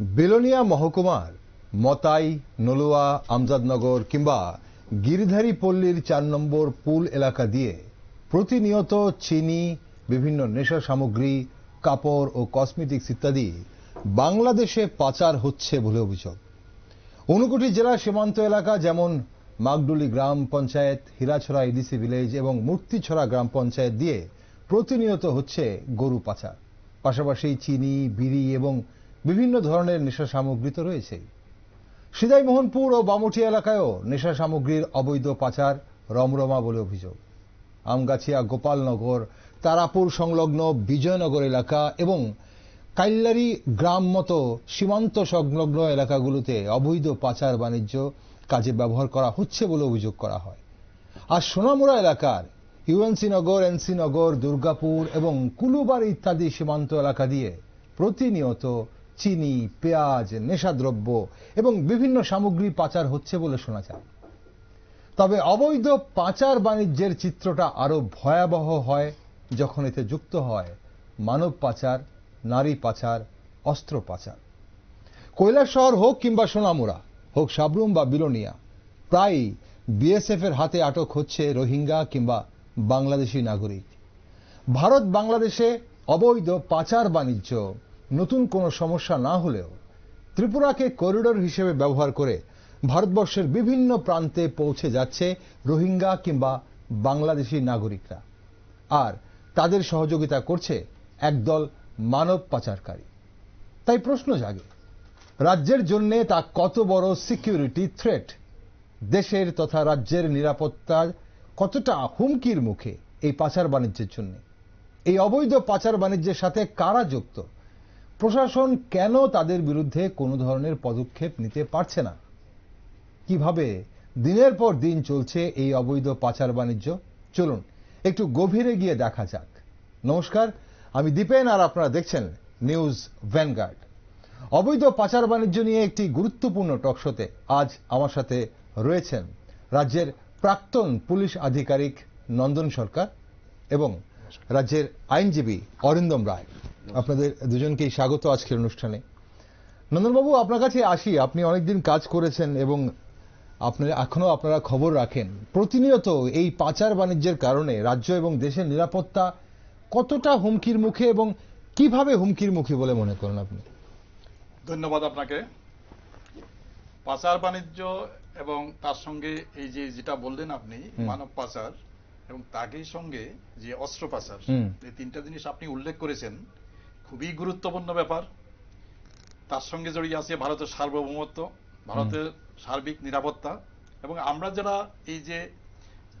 বিলোনিয়া মহকুমার মতাই, নলুয়া, আমজাদনগর কিংবা গিরিধারী পল্লীর ৪ নম্বর পুল এলাকা দিয়ে প্রতিনিয়ত চিনি, বিভিন্ন নেশা সামগ্রী, কাপড় ও কসমেটিক্স ইত্যাদি বাংলাদেশে পাচার হচ্ছে বলে অভিযোগ। ঊনকোটি জেলা সীমান্ত এলাকা যেমন মাগডুলি গ্রাম পঞ্চায়েত, হীরাছড়া ইডিসি ভিলেজ এবং মূর্তিছড়া গ্রাম পঞ্চায়েত দিয়ে প্রতিনিয়ত হচ্ছে গরু পাচার। পাশাপাশি চিনি, বিড়ি এবং বিভিন্ন ধরনের নেশা সামগ্রী তো রয়েছেই। সিদাইমোহনপুর ও বামুটিয়া এলাকায়ও নেশা সামগ্রীর অবৈধ পাচার রমরমা বলে অভিযোগ। আমগাছিয়া, গোপালনগর, তারাপুর সংলগ্ন বিজয়নগর এলাকা এবং কাইল্লারি গ্রাম মতো সীমান্ত সংলগ্ন এলাকাগুলোতে অবৈধ পাচার বাণিজ্য কাজে ব্যবহার করা হচ্ছে বলে অভিযোগ করা হয়। আর সোনামুড়া এলাকার ইউএনসি নগর, এনসি নগর, দুর্গাপুর এবং কুলুবাড়ি ইত্যাদি সীমান্ত এলাকা দিয়ে প্রতিনিয়ত চিনি, পেঁয়াজ, নেশাদ্রব্য এবং বিভিন্ন সামগ্রী পাচার হচ্ছে বলে শোনা যায়। তবে অবৈধ পাচার বাণিজ্যের চিত্রটা আরো ভয়াবহ হয় যখন এতে যুক্ত হয় মানব পাচার, নারী পাচার, অস্ত্র পাচার। কৈলাসহর হোক কিংবা সোনামুড়া, হোক সাবরুম বা বিলোনিয়া, প্রায় বিএসএফ এর হাতে আটক হচ্ছে রোহিঙ্গা কিংবা বাংলাদেশি নাগরিক। ভারত বাংলাদেশে অবৈধ পাচার বাণিজ্য নতুন কোনো সমস্যা না হলেও ত্রিপুরাকে করিডোর হিসেবে ব্যবহার করে ভারতবর্ষের বিভিন্ন প্রান্তে পৌঁছে যাচ্ছে রোহিঙ্গা কিংবা বাংলাদেশি নাগরিকরা, আর তাদের সহযোগিতা করছে একদল মানব পাচারকারী। তাই প্রশ্ন জাগে, রাজ্যের জন্য তা কত বড় সিকিউরিটি থ্রেট? দেশের তথা রাজ্যের নিরাপত্তার কতটা হুমকির মুখে এই পাচার বাণিজ্যের জন্য? এই অবৈধ পাচার বাণিজ্যের সাথে কারা যুক্ত? প্রশাসন কেন তাদের বিরুদ্ধে কোনো ধরনের পদক্ষেপ নিতে পারছে না? কিভাবে দিনের পর দিন চলছে এই অবৈধ পাচার বাণিজ্য? চলুন একটু গভীরে গিয়ে দেখা যাক। নমস্কার, আমি দীপেন আর আপনারা দেখছেন নিউজ ভ্যানগার্ড। অবৈধ পাচার বাণিজ্য নিয়ে একটি গুরুত্বপূর্ণ টকশোতে আজ আমার সাথে রয়েছেন রাজ্যের প্রাক্তন পুলিশ আধিকারিক নন্দন সরকার এবং রাজ্যের আইনজীবী অরিন্দম রায়। আপনাদের দুজনকেই স্বাগত আজকের অনুষ্ঠানে। নন্দনবাবু, আপনার কাছে আসি। আপনি অনেকদিন কাজ করেছেন এবং এখনো আপনারা খবর রাখেন। প্রতিনিয়ত এই পাচার বাণিজ্যের কারণে রাজ্য এবং দেশের নিরাপত্তা কতটা হুমকির মুখে এবং কিভাবে হুমকির মুখে বলে মনে করেন আপনি? ধন্যবাদ আপনাকে। পাচার বাণিজ্য এবং তার সঙ্গে এই যে যেটা বললেন আপনি মানব পাচার এবং তারই সঙ্গে যে অস্ত্র পাচার, এই তিনটা জিনিস আপনি উল্লেখ করেছেন, খুবই গুরুত্বপূর্ণ ব্যাপার। তার সঙ্গে জড়িয়ে আছে ভারতের সার্বভৌমত্ব, ভারতের সার্বিক নিরাপত্তা এবং আমরা যারা এই যে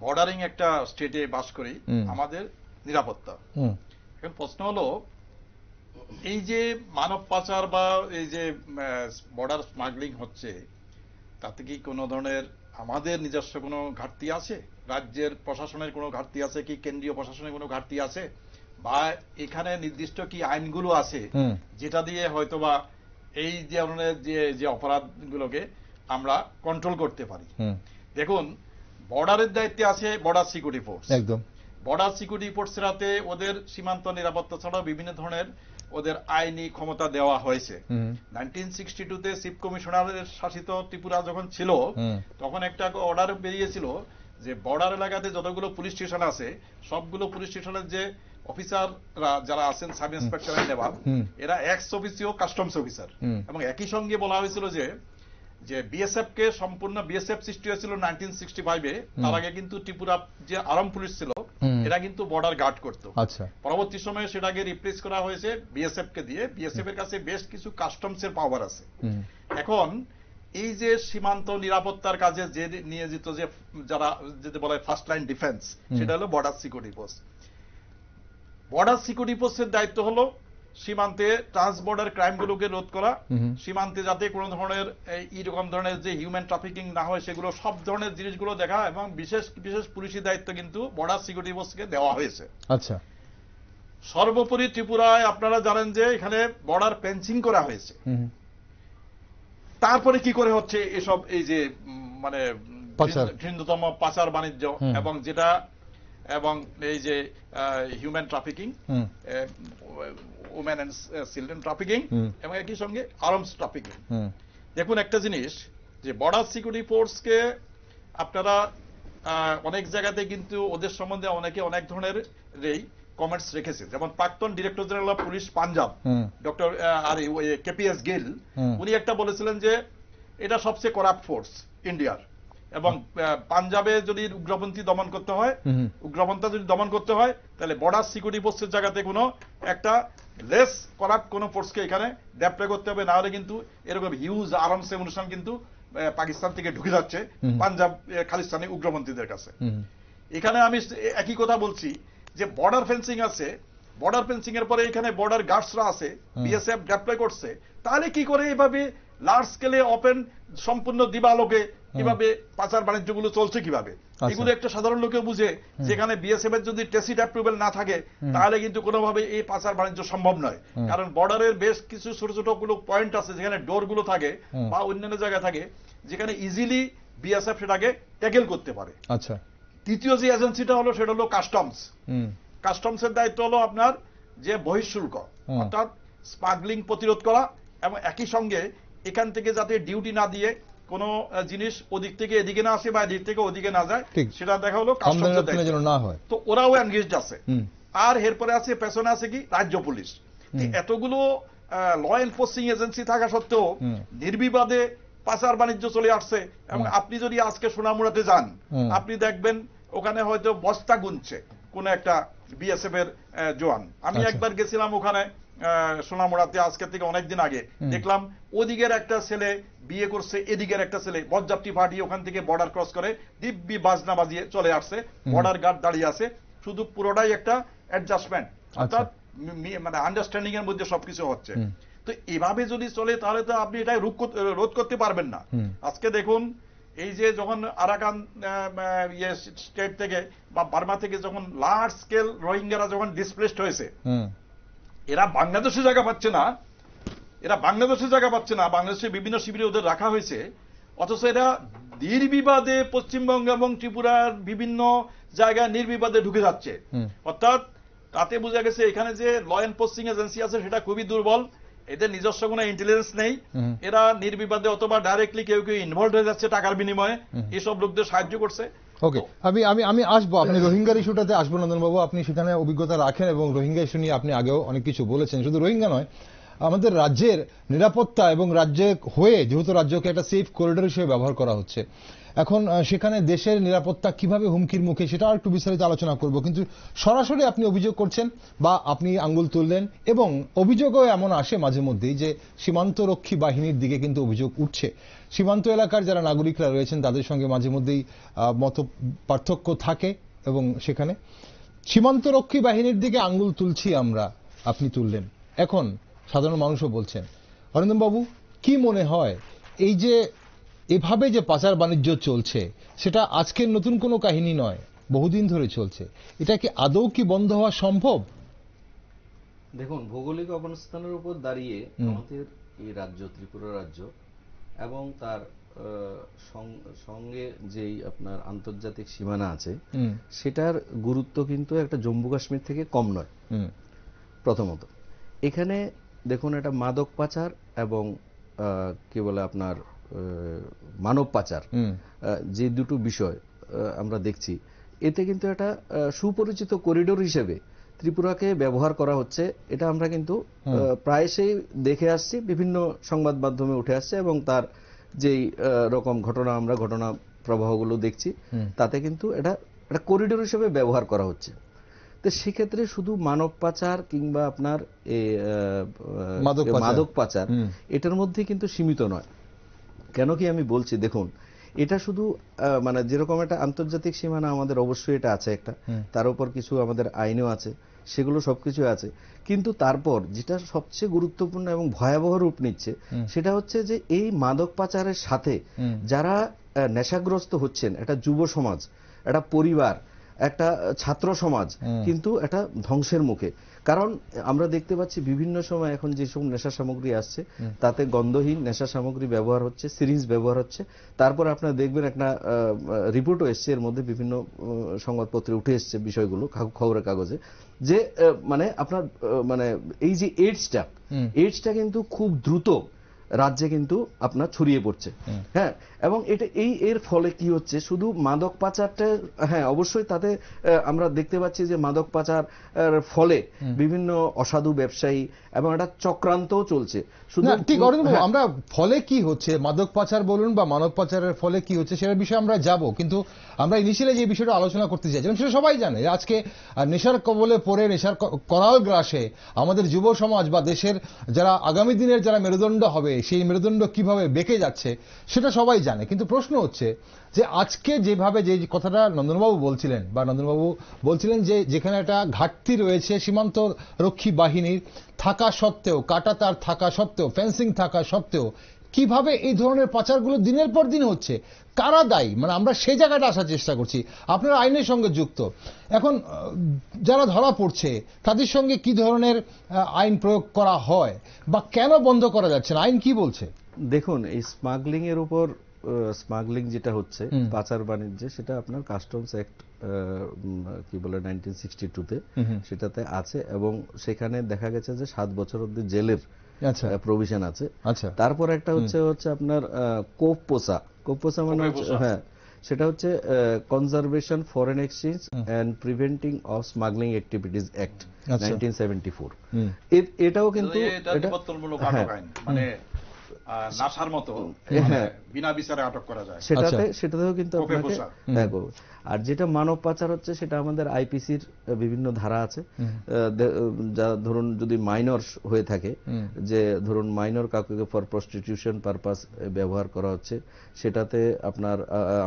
বর্ডারিং একটা স্টেটে বাস করি, আমাদের নিরাপত্তা। এখন প্রশ্ন হলো, এই যে মানব পাচার বা এই যে বর্ডার স্মাগলিং হচ্ছে, তাতে কি কোনো ধরনের আমাদের নিজস্ব কোনো ঘাটতি আছে? রাজ্যের প্রশাসনের কোনো ঘাটতি আছে কি? কেন্দ্রীয় প্রশাসনের কোনো ঘাটতি আছে? বা এখানে নির্দিষ্ট কি আইনগুলো আছে যেটা দিয়ে হয়তোবা এই ধরনের যে অপরাধগুলোকে আমরা কন্ট্রোল করতে পারি? দেখুন, বর্ডারের দায়িত্বে আছে বর্ডার সিকিউরিটি ফোর্স। একদম। বর্ডার সিকিউরিটি ফোর্সের হাতে ওদের সীমান্ত নিরাপত্তা ছাড়াও বিভিন্ন ধরনের ওদের আইনি ক্ষমতা দেওয়া হয়েছে। 1962-তে চিফ কমিশনারের শাসিত ত্রিপুরা যখন ছিল, তখন একটা অর্ডার বেরিয়েছিল যে বর্ডার এলাকাতে যতগুলো পুলিশ স্টেশন আছে, সবগুলো পুলিশ স্টেশনের যে অফিসাররা যারা আছেন, সাব ইন্সপেক্টর নেভাল, এরা এক্স অফিসিও কাস্টমস অফিসার। এবং একই সঙ্গে বলা হয়েছিল যে বিএসএফ কে সম্পূর্ণ, বিএসএফ সৃষ্টি হয়েছিল 1965-এ, তার আগে কিন্তু ত্রিপুরা যে আর্ম পুলিশ ছিল এরা কিন্তু বর্ডার গার্ড করতো। আচ্ছা। পরবর্তী সময়ে সেটাকে রিপ্লেস করা হয়েছে বিএসএফ কে দিয়ে। বিএসএফ এর কাছে বেশ কিছু কাস্টমস এর পাওয়ার আছে। এখন এই যে সীমান্ত নিরাপত্তার কাজে যে নিয়োজিত যে যারা যেটা বলা হয় ফার্স্ট লাইন ডিফেন্স, সেটা হলো border security force. Border security ফোর্সের দায়িত্ব হলো সীমান্তে ট্রান্সবর্ডার ক্রাইম গুলোকে রোধ করা, সীমান্তে যাতে কোনো ধরনের এইরকম ধরনের যে হিউম্যান ট্রাফিকিং না হয় সেগুলো, সব ধরনের জিনিসগুলো দেখা, এবং বিশেষ বিশেষ পুলিশি দায়িত্ব কিন্তু বর্ডার সিকিউরিটি ফোর্সকে দেওয়া হয়েছে। আচ্ছা। সর্বোপরি ত্রিপুরায় আপনারা জানেন যে এখানে বর্ডার ফেন্সিং করা হয়েছে। তারপরে কি করে হচ্ছে এসব এই যে মানে ঘৃণ্যতম পাচার বাণিজ্য এবং যেটা এবং এই যে human trafficking, women and children trafficking এবং একই সঙ্গে আর্মস ট্রাফিকিং। দেখুন একটা জিনিস, যে বর্ডার সিকিউরিটি ফোর্সকে আপনারা অনেক জায়গাতে কিন্তু ওদের সম্বন্ধে অনেকে অনেক ধরনের কমেন্টস রেখেছে। যেমন প্রাক্তন director general of police Punjab doctor KPS Gill, উনি একটা বলেছিলেন যে এটা সবচেয়ে করাপ্ট ফোর্স ইন্ডিয়ার, এবং পাঞ্জাবে যদি উগ্রপন্থী দমন করতে হয়, উগ্রপন্থা যদি দমন করতে হয়, তাহলে বর্ডার সিকিউরিটি ফোর্সের জায়গাতে কোনো একটা লেস করাপ্ট কোনো ফোর্সকে এখানে ডেপ্লয় করতে হবে, না হলে কিন্তু এরকম হিউজ আর্মস এমুনেশন কিন্তু পাকিস্তান থেকে ঢুকে যাচ্ছে পাঞ্জাব খালিস্তানি উগ্রপন্থীদের কাছে। এখানে আমি একই কথা বলছি যে বর্ডার ফেন্সিং আছে, বর্ডার ফেন্সিং এর পরে এখানে বর্ডার গার্ডসরা আছে, বিএসএফ ডেপ্লয় করছে, তাহলে কি করে এভাবে লার্জ স্কেলে ওপেন সম্পূর্ণ দিবালোকে কিভাবে পাচার বাণিজ্যগুলো চলছে কিভাবে, এগুলো একটা সাধারণ লোকে বুঝে। যেখানে বিএসএফ এর যদি টেসিট অ্যাপ্রুভেল না থাকে তাহলে কিন্তু কোনোভাবে এই পাচার বাণিজ্য সম্ভব নয়। কারণ বর্ডারের বেশ কিছু ছোট ছোট গুলো পয়েন্ট আছে যেখানে ডোর গুলো থাকে বা অন্যান্য জায়গায় থাকে, যেখানে ইজিলি বিএসএফ সেটাকে ট্যাকেল করতে পারে। আচ্ছা, তৃতীয় যে এজেন্সিটা হলো সেটা হলো কাস্টমস। কাস্টমসের দায়িত্ব হলো আপনার যে বহিঃশুল্ক, অর্থাৎ স্মাগলিং প্রতিরোধ করা, এবং একই সঙ্গে এখান থেকে যাতে ডিউটি না দিয়ে কোনো জিনিস ওদিক থেকে এদিকে না আসে বা এদিক থেকে ওদিকে না যায়, সেটা দেখা হলো কাস্টমসের দায়িত্ব না হয়। তো ওরাও এনগেজড আছে। আর এরপরে আছে পেছনে আছে কি রাজ্য পুলিশ। এতগুলো ল এনফোর্সিং এজেন্সি থাকা সত্ত্বেও নির্বিবাদে পাচার বাণিজ্য চলে আসছে। এবং আপনি যদি আজকে সোনামুড়াতে যান, আপনি দেখবেন ওখানে হয়তো বস্তা গুনছে কোন একটা বিএসএফ এর জওয়ান। আমি একবার গেছিলাম ওখানে সোনামুড়াতে, আজকে থেকে অনেকদিন আগে, দেখলাম ওদিকের একটা ছেলে বিয়ে করছে, এদিকের একটা ছেলে বরযাত্রী পার্টি ওখান থেকে বর্ডার ক্রস করে দিব্যি বাজনা বাজিয়ে চলে আসছে, বর্ডার গার্ড দাঁড়িয়ে আছে, শুধু পুরোটাই একটা অ্যাডজাস্টমেন্ট, অর্থাৎ মানে আন্ডারস্ট্যান্ডিং এর মধ্যে সবকিছু হচ্ছে। তো এভাবে যদি চলে তাহলে তো আপনি এটাই রোধ করতে পারবেন না। আজকে দেখুন এই যে যখন আরাকান স্টেট থেকে বা বার্মা থেকে যখন লার্জ স্কেল রোহিঙ্গারা যখন ডিসপ্লেসড হয়েছে, এরা বাংলাদেশে জায়গা পাচ্ছে না, বাংলাদেশের বিভিন্ন শিবিরে ওদের রাখা হয়েছে, অথচ এরা নির্বিবাদে পশ্চিমবঙ্গ এবং ত্রিপুরার বিভিন্ন জায়গায় নির্বিবাদে ঢুকে যাচ্ছে। অর্থাৎ তাতে বোঝা গেছে এখানে যে ল এনফোর্সিং এজেন্সি আছে সেটা খুবই দুর্বল, এদের নিজস্ব কোনো ইন্টেলিজেন্স নেই, এরা নির্বিবাদে অথবা ডাইরেক্টলি কেউ কেউ ইনভলভ হয়ে যাচ্ছে টাকার বিনিময়ে, এসব লোকদের সাহায্য করছে। ওকে, আমি আসবো, আপনি রোহিঙ্গার ইস্যুটাতে আসবো নন্দনবাবু, আপনি সেখানে অভিজ্ঞতা রাখেন এবং রোহিঙ্গা ইস্যু নিয়ে আপনি আগেও অনেক কিছু বলেছেন। শুধু রোহিঙ্গা নয়, আমাদের রাজ্যের নিরাপত্তা এবং রাজ্যে হয়ে যেহেতু রাজ্যকে একটা সেফ করিডোর হিসেবে ব্যবহার করা হচ্ছে, এখন সেখানে দেশের নিরাপত্তা কিভাবে হুমকির মুখে সেটা একটু বিস্তারিত আলোচনা করব। কিন্তু সরাসরি আপনি অভিযোগ করছেন বা আপনি আঙ্গুল তুললেন, এবং অভিযোগও এমন আসে মাঝে মধ্যেই যে সীমান্তরক্ষী বাহিনীর দিকে কিন্তু অভিযোগ উঠছে। সীমান্ত এলাকার যারা নাগরিকরা রয়েছেন তাদের সঙ্গে মাঝে মধ্যেই মত পার্থক্য থাকে, এবং সেখানে সীমান্তরক্ষী বাহিনীর দিকে আঙ্গুল তুলছি আমরা, আপনি তুললেন, এখন সাধারণ মানুষও বলছেন। অরিন্দম বাবু, কি মনে হয় এই যে এভাবে যে পাচার বাণিজ্য চলছে সেটা আজকের নতুন কোনো কাহিনী নয়, বহুদিন ধরে চলছে, এটা কি আদৌ কি বন্ধ হওয়া সম্ভব? দেখুন, ভৌগোলিক অবস্থানের উপর দাঁড়িয়ে আমাদের এই রাজ্য ত্রিপুরা রাজ্য এবং তার সঙ্গে যেই আপনার আন্তর্জাতিক সীমানা আছে সেটার গুরুত্ব কিন্তু একটা জম্মু কাশ্মীর থেকে কম নয়। প্রথমত এখানে দেখুন, একটা মাদক পাচার এবং কি বলে আপনার মানব পাচার, যে দুটো বিষয় আমরা দেখছি, এতে কিন্তু একটা সুপরিচিত করিডোর হিসেবে ত্রিপুরাকে ব্যবহার করা হচ্ছে। এটা আমরা কিন্তু প্রায়শই দেখে আসছি, বিভিন্ন সংবাদ মাধ্যমে উঠে আসছে, এবং তার যেই রকম ঘটনা প্রবাহগুলো দেখছি, তাতে কিন্তু এটা একটা করিডোর হিসেবে ব্যবহার করা হচ্ছে। তো সেক্ষেত্রে শুধু মানব পাচার কিংবা আপনার মাদক পাচার এটার মধ্যে কিন্তু সীমিত নয়। কেন কি আমি বলছি, দেখুন, এটা শুধু মানে যেরকম একটা আন্তর্জাতিক সীমানা আমাদের অবশ্যই এটা আছে একটা, তার উপর কিছু আমাদের আইনও আছে, সেগুলো সবকিছু আছে, কিন্তু তারপর যেটা সবচেয়ে গুরুত্বপূর্ণ এবং ভয়াবহ রূপ নিচ্ছে সেটা হচ্ছে যে এই মাদক পাচারের সাথে যারা নেশাগ্রস্ত হচ্ছেন, একটা যুব সমাজ, একটা পরিবার, একটা ছাত্র সমাজ কিন্তু একটা ধ্বংসের মুখে। কারণ আমরা দেখতে পাচ্ছি বিভিন্ন সময় এখন যেসব নেশা সামগ্রী আসছে তাতে গন্ধহীন নেশা সামগ্রী ব্যবহার হচ্ছে, সিরিঞ্জ ব্যবহার হচ্ছে। তারপর আপনারা দেখবেন একটা রিপোর্টও এসছে, এর মধ্যে বিভিন্ন সংবাদপত্রে উঠে এসছে বিষয়গুলো, খবরের কাগজে, যে মানে আপনার মানে এই যে এইডসটা কিন্তু খুব দ্রুত রাজ্যে কিন্তু আপনার ছড়িয়ে পড়ছে। হ্যাঁ, এবং এটা এর ফলে কি হচ্ছে, শুধু মাদক পাচারটা, হ্যাঁ অবশ্যই তাতে আমরা দেখতে পাচ্ছি যে মাদক পাচার ফলে বিভিন্ন অসাধু ব্যবসায়ী এবং একটা চক্রান্তও চলছে। শুধু ঠিক আমরা ফলে কি হচ্ছে, মাদক পাচার বলুন বা মানব পাচারের ফলে কি হচ্ছে সেটার বিষয়ে আমরা যাব, কিন্তু আমরা ইনিশিয়ালি যে বিষয়টা আলোচনা করতে চাইছিলাম সেটা সবাই জানে। আজকে নেশার কবলে পড়ে, নেশার করাল গ্রাসে আমাদের যুব সমাজ বা দেশের যারা আগামী দিনের যারা মেরুদণ্ড হবে, সেই মেরুদণ্ড কিভাবে বেঁকে যাচ্ছে সেটা সবাই জানে। কিন্তু প্রশ্ন হচ্ছে যে আজকে যেভাবে যে কথাটা নন্দনবাবু বলছিলেন যে যেখানে একটা ঘাটতি রয়েছে সীমান্ত রক্ষী বাহিনীর থাকা সত্ত্বেও, কাঁটাতার থাকা সত্ত্বেও, ফেন্সিং থাকা সত্ত্বেও কিভাবে এই ধরনের পাচারগুলো দিনের পর দিন হচ্ছে, কারা দায়ী, মানে আমরা সেই জায়গাটা আসার চেষ্টা করছি। আপনারা আইনের সঙ্গে যুক্ত, এখন যারা ধরা পড়ছে তাদের সঙ্গে কি ধরনের আইন প্রয়োগ করা হয় বা কেন বন্ধ করা যাচ্ছে না, আইন কি বলছে? দেখুন, এই স্মাগলিং এর উপর, স্মাগলিং যেটা হচ্ছে পাচার বাণিজ্যে, সেটা আপনার কাস্টমস অ্যাক্ট কি বলে 1962-তে সেটাতে আছে, এবং সেখানে দেখা গেছে যে 7 বছর অবধি জেলের প্রভিশন আছে। তারপর একটা হচ্ছে আপনার কোপপোসা মানে হ্যাঁ, সেটা হচ্ছে conservation foreign exchange and preventing of smuggling activities act 1974। এটাও কিন্তু মানে নাশার মতো বিনা বিচারে আটক করা যায়, সেটাতেও কিন্তু আপনাকে। আর যেটা মানব পাচার হচ্ছে সেটা আমাদের আইপিসির বিভিন্ন ধারা আছে, যা ধরুন যদি মাইনর হয়ে থাকে, যে ধরুন মাইনর কাউকে ফর প্রস্টিটিউশন পারপাস ব্যবহার করা হচ্ছে, সেটাতে আপনার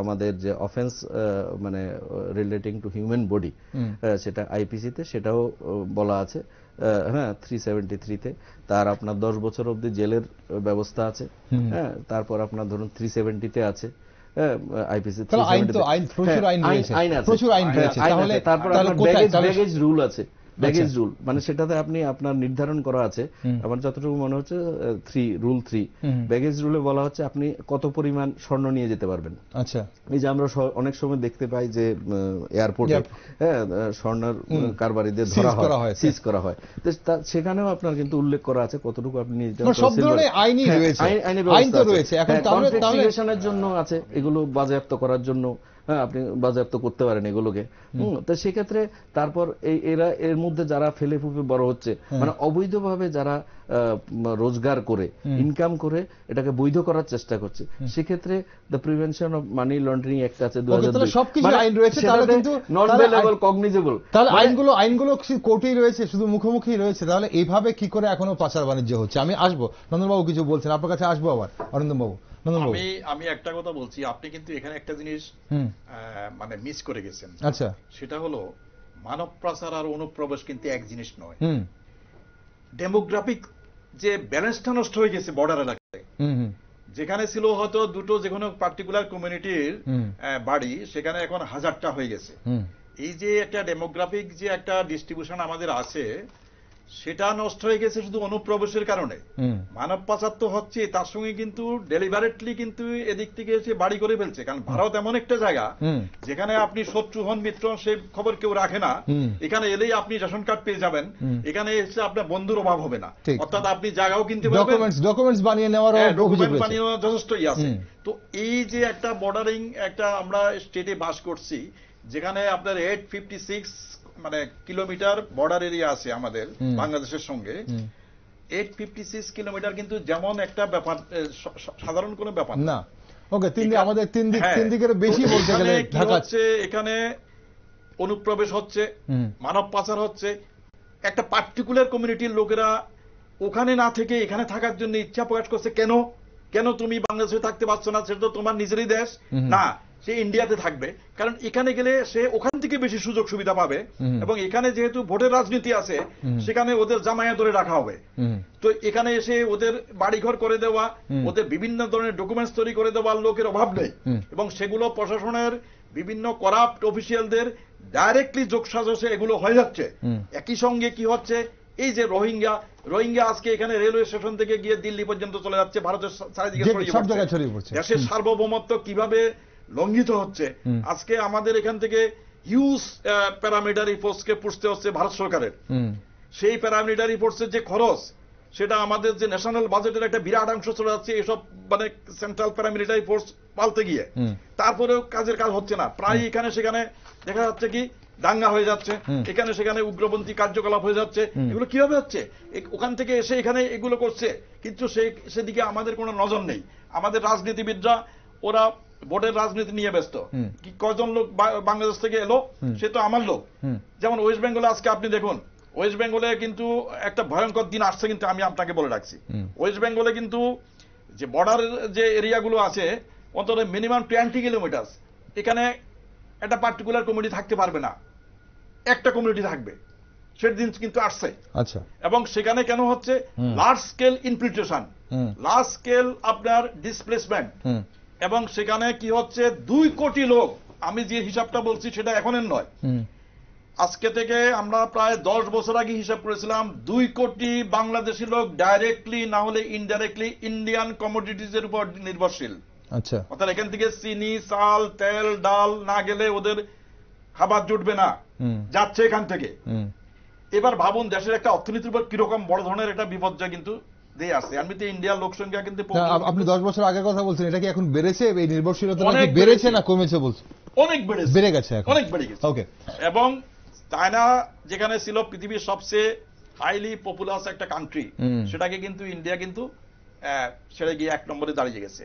আমাদের যে অফেন্স মানে রিলেটিং টু হিউম্যান বডি, সেটা আইপিসিতে সেটাও বলা আছে, হ্যাঁ 373-তে। তার আপনার 10 বছর অবধি জেলের ব্যবস্থা আছে। হ্যাঁ, তারপর আপনার ধরুন 370-তে আছে আইপিসি, তারপর ব্যাগেজ রুল আছে, ব্যাগেজ রুল মানে সেটাতে আপনি আপনার নির্ধারণ করা আছে, আমার যতটুকু মনে হচ্ছে রুল 3 ব্যাগেজ রুলে বলা হচ্ছে আপনি কত পরিমাণ স্বর্ণ নিয়ে যেতে পারবেন। আচ্ছা, এই যে আমরা অনেক সময় দেখতে পাই যে এয়ারপোর্টে স্বর্ণের কারবারিদের ধরা হয়, সিজ করা হয়, তো সেখানেও আপনার কিন্তু উল্লেখ করা আছে কতটুকু আপনি নিয়ে যেতে পারবেন। সব ধরনের আইনই রয়েছে, আইন তো রয়েছে। এখন কনফিসকেশনের জন্য আছে, এগুলো বাজেয়াপ্ত করার জন্য আপনি বাজেয়াপ্ত করতে পারেন এগুলোকে। তো সেক্ষেত্রে তারপর এরা এর মধ্যে যারা ফেলে ফুপে বড় হচ্ছে, মানে অবৈধভাবে যারা রোজগার করে ইনকাম করে এটাকে বৈধ করার চেষ্টা করছে, সেক্ষেত্রে the prevention of money laundering act আছে 2002, সবকিছু আইন রয়েছে, তাহলে কিন্তু নন বেলেবল কগনিজেবল, তাহলে আইনগুলো কোর্টেই রয়েছে, শুধু মুখোমুখি রয়েছে, তাহলে এইভাবে কি করে এখনো পাচার বাণিজ্য হচ্ছে? আমি আসবো, নন্দনবাবু কিছু বলছেন, আপনার কাছে আসবো আবার। অরিন্দমবাবু, আমি একটা কথা বলছি, আপনি কিন্তু এখানে একটা জিনিস মানে মিস করে গেছেন। আচ্ছা, সেটা হলো মানব পাচার আর অনুপ্রবেশ কিন্তু এক জিনিস নয়। ডেমোগ্রাফিক যে ব্যালেন্সটা নষ্ট হয়ে গেছে বর্ডার এলাকায়, যেখানে ছিল হয়তো দুটো যে কোনো পার্টিকুলার কমিউনিটির বাড়ি, সেখানে এখন 1000টা হয়ে গেছে। এই যে একটা ডেমোগ্রাফিক যে একটা ডিস্ট্রিবিউশন আমাদের আছে, সেটা নষ্ট হয়ে গেছে শুধু অনুপ্রবেশের কারণে। মানব পাচার তো হচ্ছে, তার সঙ্গে কিন্তু ডেলিভারেটলি কিন্তু এদিক থেকে এসে বাড়ি করে ফেলছে। কারণ ভারত এমন একটা জায়গা যেখানে আপনি শত্রু হন মিত্র হন সেই খবর কেউ রাখে না। এখানে এলেই আপনি রেশন কার্ড পেয়ে যাবেন, এখানে এসে আপনার বন্ধুর অভাব হবে না, অর্থাৎ আপনি জায়গাও কিনতে পারবেন, ডকুমেন্টস বানিয়ে নেওয়ার যথেষ্টই আছে। তো এই যে একটা বর্ডারিং একটা আমরা স্টেটে বাস করছি, যেখানে আপনার 856 মানে কিলোমিটার বর্ডার এরিয়া আছে আমাদের বাংলাদেশের সঙ্গে। 856 কিলোমিটার কিন্তু যেমন একটা ব্যাপার, সাধারণ কোনো ব্যাপার না। ওকে, আমাদের তিন দিকের বেশি বলতে গেলে এখানে অনুপ্রবেশ হচ্ছে, মানব পাচার হচ্ছে। একটা পার্টিকুলার কমিউনিটির লোকেরা ওখানে না থেকে এখানে থাকার জন্য ইচ্ছা প্রকাশ করছে। কেন তুমি বাংলাদেশে থাকতে পারছো না? সেটা তো তোমার নিজেরই দেশ না, সে ইন্ডিয়াতে থাকবে, কারণ এখানে গেলে সে ওখান থেকে বেশি সুযোগ সুবিধা পাবে, এবং এখানে যেহেতু ভোটের রাজনীতি আছে, সেখানে ওদের জামায়া ধরে রাখা হবে। তো এখানে এসে ওদের বাড়িঘর করে দেওয়া, ওদের বিভিন্ন ধরনের ডকুমেন্টস তৈরি করে দেওয়ার লোকের অভাব নেই, এবং সেগুলো প্রশাসনের বিভিন্ন করাপ্ট অফিসিয়ালদের ডাইরেক্টলি যোগসাজশে এগুলো হয়ে যাচ্ছে। একই সঙ্গে কি হচ্ছে, এই যে রোহিঙ্গা আজকে এখানে রেলওয়ে স্টেশন থেকে গিয়ে দিল্লি পর্যন্ত চলে যাচ্ছে, ভারতের চারিদিকে ছড়িয়ে পড়ছে। দেশের সার্বভৌমত্ব কিভাবে লঙ্ঘিত হচ্ছে। আজকে আমাদের এখান থেকে হিউজ প্যারামিলিটারি ফোর্সকে পুষতে হচ্ছে ভারত সরকারের। সেই প্যারামিলিটারি ফোর্সের যে খরচ, সেটা আমাদের যে ন্যাশনাল বাজেটের একটা বিরাট অংশ চলে যাচ্ছে এসব মানে সেন্ট্রাল প্যারামিলিটারি ফোর্স পালতে গিয়ে। তারপরেও কাজের কাজ হচ্ছে না। প্রায় এখানে সেখানে দেখা যাচ্ছে কি দাঙ্গা হয়ে যাচ্ছে, এখানে সেখানে উগ্রপন্থী কার্যকলাপ হয়ে যাচ্ছে। এগুলো কিভাবে হচ্ছে? ওখান থেকে এসে এখানে এগুলো করছে, কিন্তু সেদিকে আমাদের কোনো নজর নেই। আমাদের রাজনীতিবিদরা ওরা ভোটের রাজনীতি নিয়ে ব্যস্ত। কি কয়জন লোক বাংলাদেশ থেকে এলো, সে তো আমার লোক। যেমন ওয়েস্ট বেঙ্গলে আজকে আপনি দেখুন, ওয়েস্ট বেঙ্গলে কিন্তু একটা ভয়ঙ্কর দিন আসছে, কিন্তু আমি আপনাকে বলে রাখছি, ওয়েস্ট বেঙ্গলে কিন্তু যে বর্ডারের যে এরিয়াগুলো আছে অন্তত মিনিমাম 20 কিলোমিটার, এখানে একটা পার্টিকুলার কমিউনিটি থাকতে পারবে না, একটা কমিউনিটি থাকবে। সেদিন কিন্তু আসছে। আচ্ছা, এবং সেখানে কেন হচ্ছে large scale infiltration, large scale আপনার ডিসপ্লেসমেন্ট, এবং সেখানে কি হচ্ছে 2 কোটি লোক, আমি যে হিসাবটা বলছি সেটা এখনের নয়, আজকে থেকে আমরা প্রায় 10 বছর আগে হিসাব করেছিলাম 2 কোটি বাংলাদেশি লোক ডাইরেক্টলি না হলে ইনডাইরেক্টলি ইন্ডিয়ান কমোডিটিজ এর উপর নির্ভরশীল। আচ্ছা, অর্থাৎ এখান থেকে চিনি, চাল, তেল, ডাল না গেলে ওদের খাবার জুটবে না, যাচ্ছে এখান থেকে। এবার ভাবুন দেশের একটা অর্থনীতির উপর কিরকম বড় ধরনের একটা বিপর্যয় কিন্তু দিয়ে আসছে। এমনিতে ইন্ডিয়ার লোক সংখ্যা কিন্তু আপনি 10 বছর আগের কথা বলছেন, এটা কি এখন বেড়েছে? এই নির্ভরশীলতা নাকি বেড়েছে না কমেছে বলছেন? অনেক বেড়েছে, বেড়ে গেছে, অনেক বেড়ে গেছে। ওকে। এবং চায়না যেখানে ছিল পৃথিবীর সবচেয়ে হাইলি পপুলাস একটা কান্ট্রি, সেটাকে কিন্তু ইন্ডিয়া কিন্তু সেটা গিয়ে 1 নম্বরে দাঁড়িয়ে গেছে।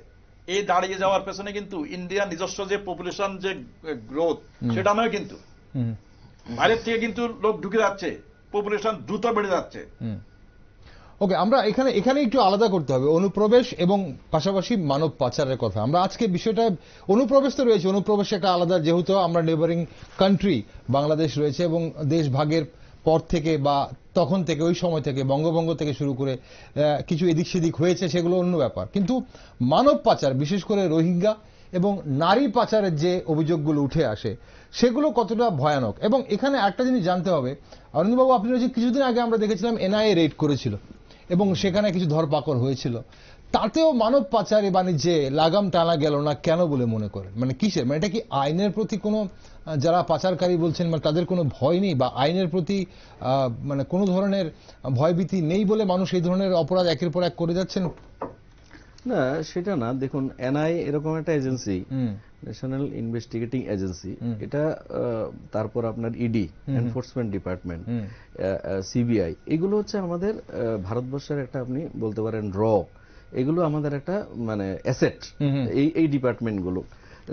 এই দাঁড়িয়ে যাওয়ার পেছনে কিন্তু ইন্ডিয়ার নিজস্ব যে পপুলেশন যে গ্রোথ, সেটা নয়, কিন্তু বাইরের থেকে কিন্তু লোক ঢুকে যাচ্ছে, পপুলেশন দ্রুত বেড়ে যাচ্ছে। ওকে, আমরা এখানে একটু আলাদা করতে হবে অনুপ্রবেশ এবং পাশাপাশি মানব পাচারের কথা। আমরা আজকে বিষয়টা, অনুপ্রবেশ তো রয়েছে, অনুপ্রবেশ একটা আলাদা, যেহেতু আমরা নেবারিং কান্ট্রি বাংলাদেশ রয়েছে এবং দেশ ভাগের পর থেকে বা তখন থেকে ওই সময় থেকে বঙ্গভঙ্গ থেকে শুরু করে কিছু এদিক সেদিক হয়েছে, সেগুলো অন্য ব্যাপার। কিন্তু মানব পাচার, বিশেষ করে রোহিঙ্গা এবং নারী পাচারের যে অভিযোগগুলো উঠে আসে, সেগুলো কতটা ভয়ানক। এবং এখানে একটা জিনিস জানতে হবে, অরবিন্দবাবু, আপনি রয়েছে কিছুদিন আগে আমরা দেখেছিলাম এনআইএ রেড করেছিল এবং সেখানে কিছু ধরপাকড় হয়েছিল, তাতেও মানব পাচারে বাণিজ্যে লাগাম টানা গেল না কেন বলে মনে করেন? মানে কিসের, মানে এটা কি আইনের প্রতি কোনো, যারা পাচারকারী বলছেন মানে তাদের কোনো ভয় নেই, বা আইনের প্রতি মানে কোনো ধরনের ভয়ভীতি নেই বলে মানুষ এই ধরনের অপরাধ একের পর এক করে যাচ্ছেন? না, সেটা না। দেখুন, এনআই এরকম একটা এজেন্সি, ন্যাশনাল ইনভেস্টিগেটিং এজেন্সি, এটা তারপর আপনার ইডি, এনফোর্সমেন্ট ডিপার্টমেন্ট, সিবিআই, এগুলো হচ্ছে আমাদের ভারতবর্ষের একটা, আপনি বলতে পারেন এগুলো আমাদের একটা মানে অ্যাসেট, এই ডিপার্টমেন্টগুলো,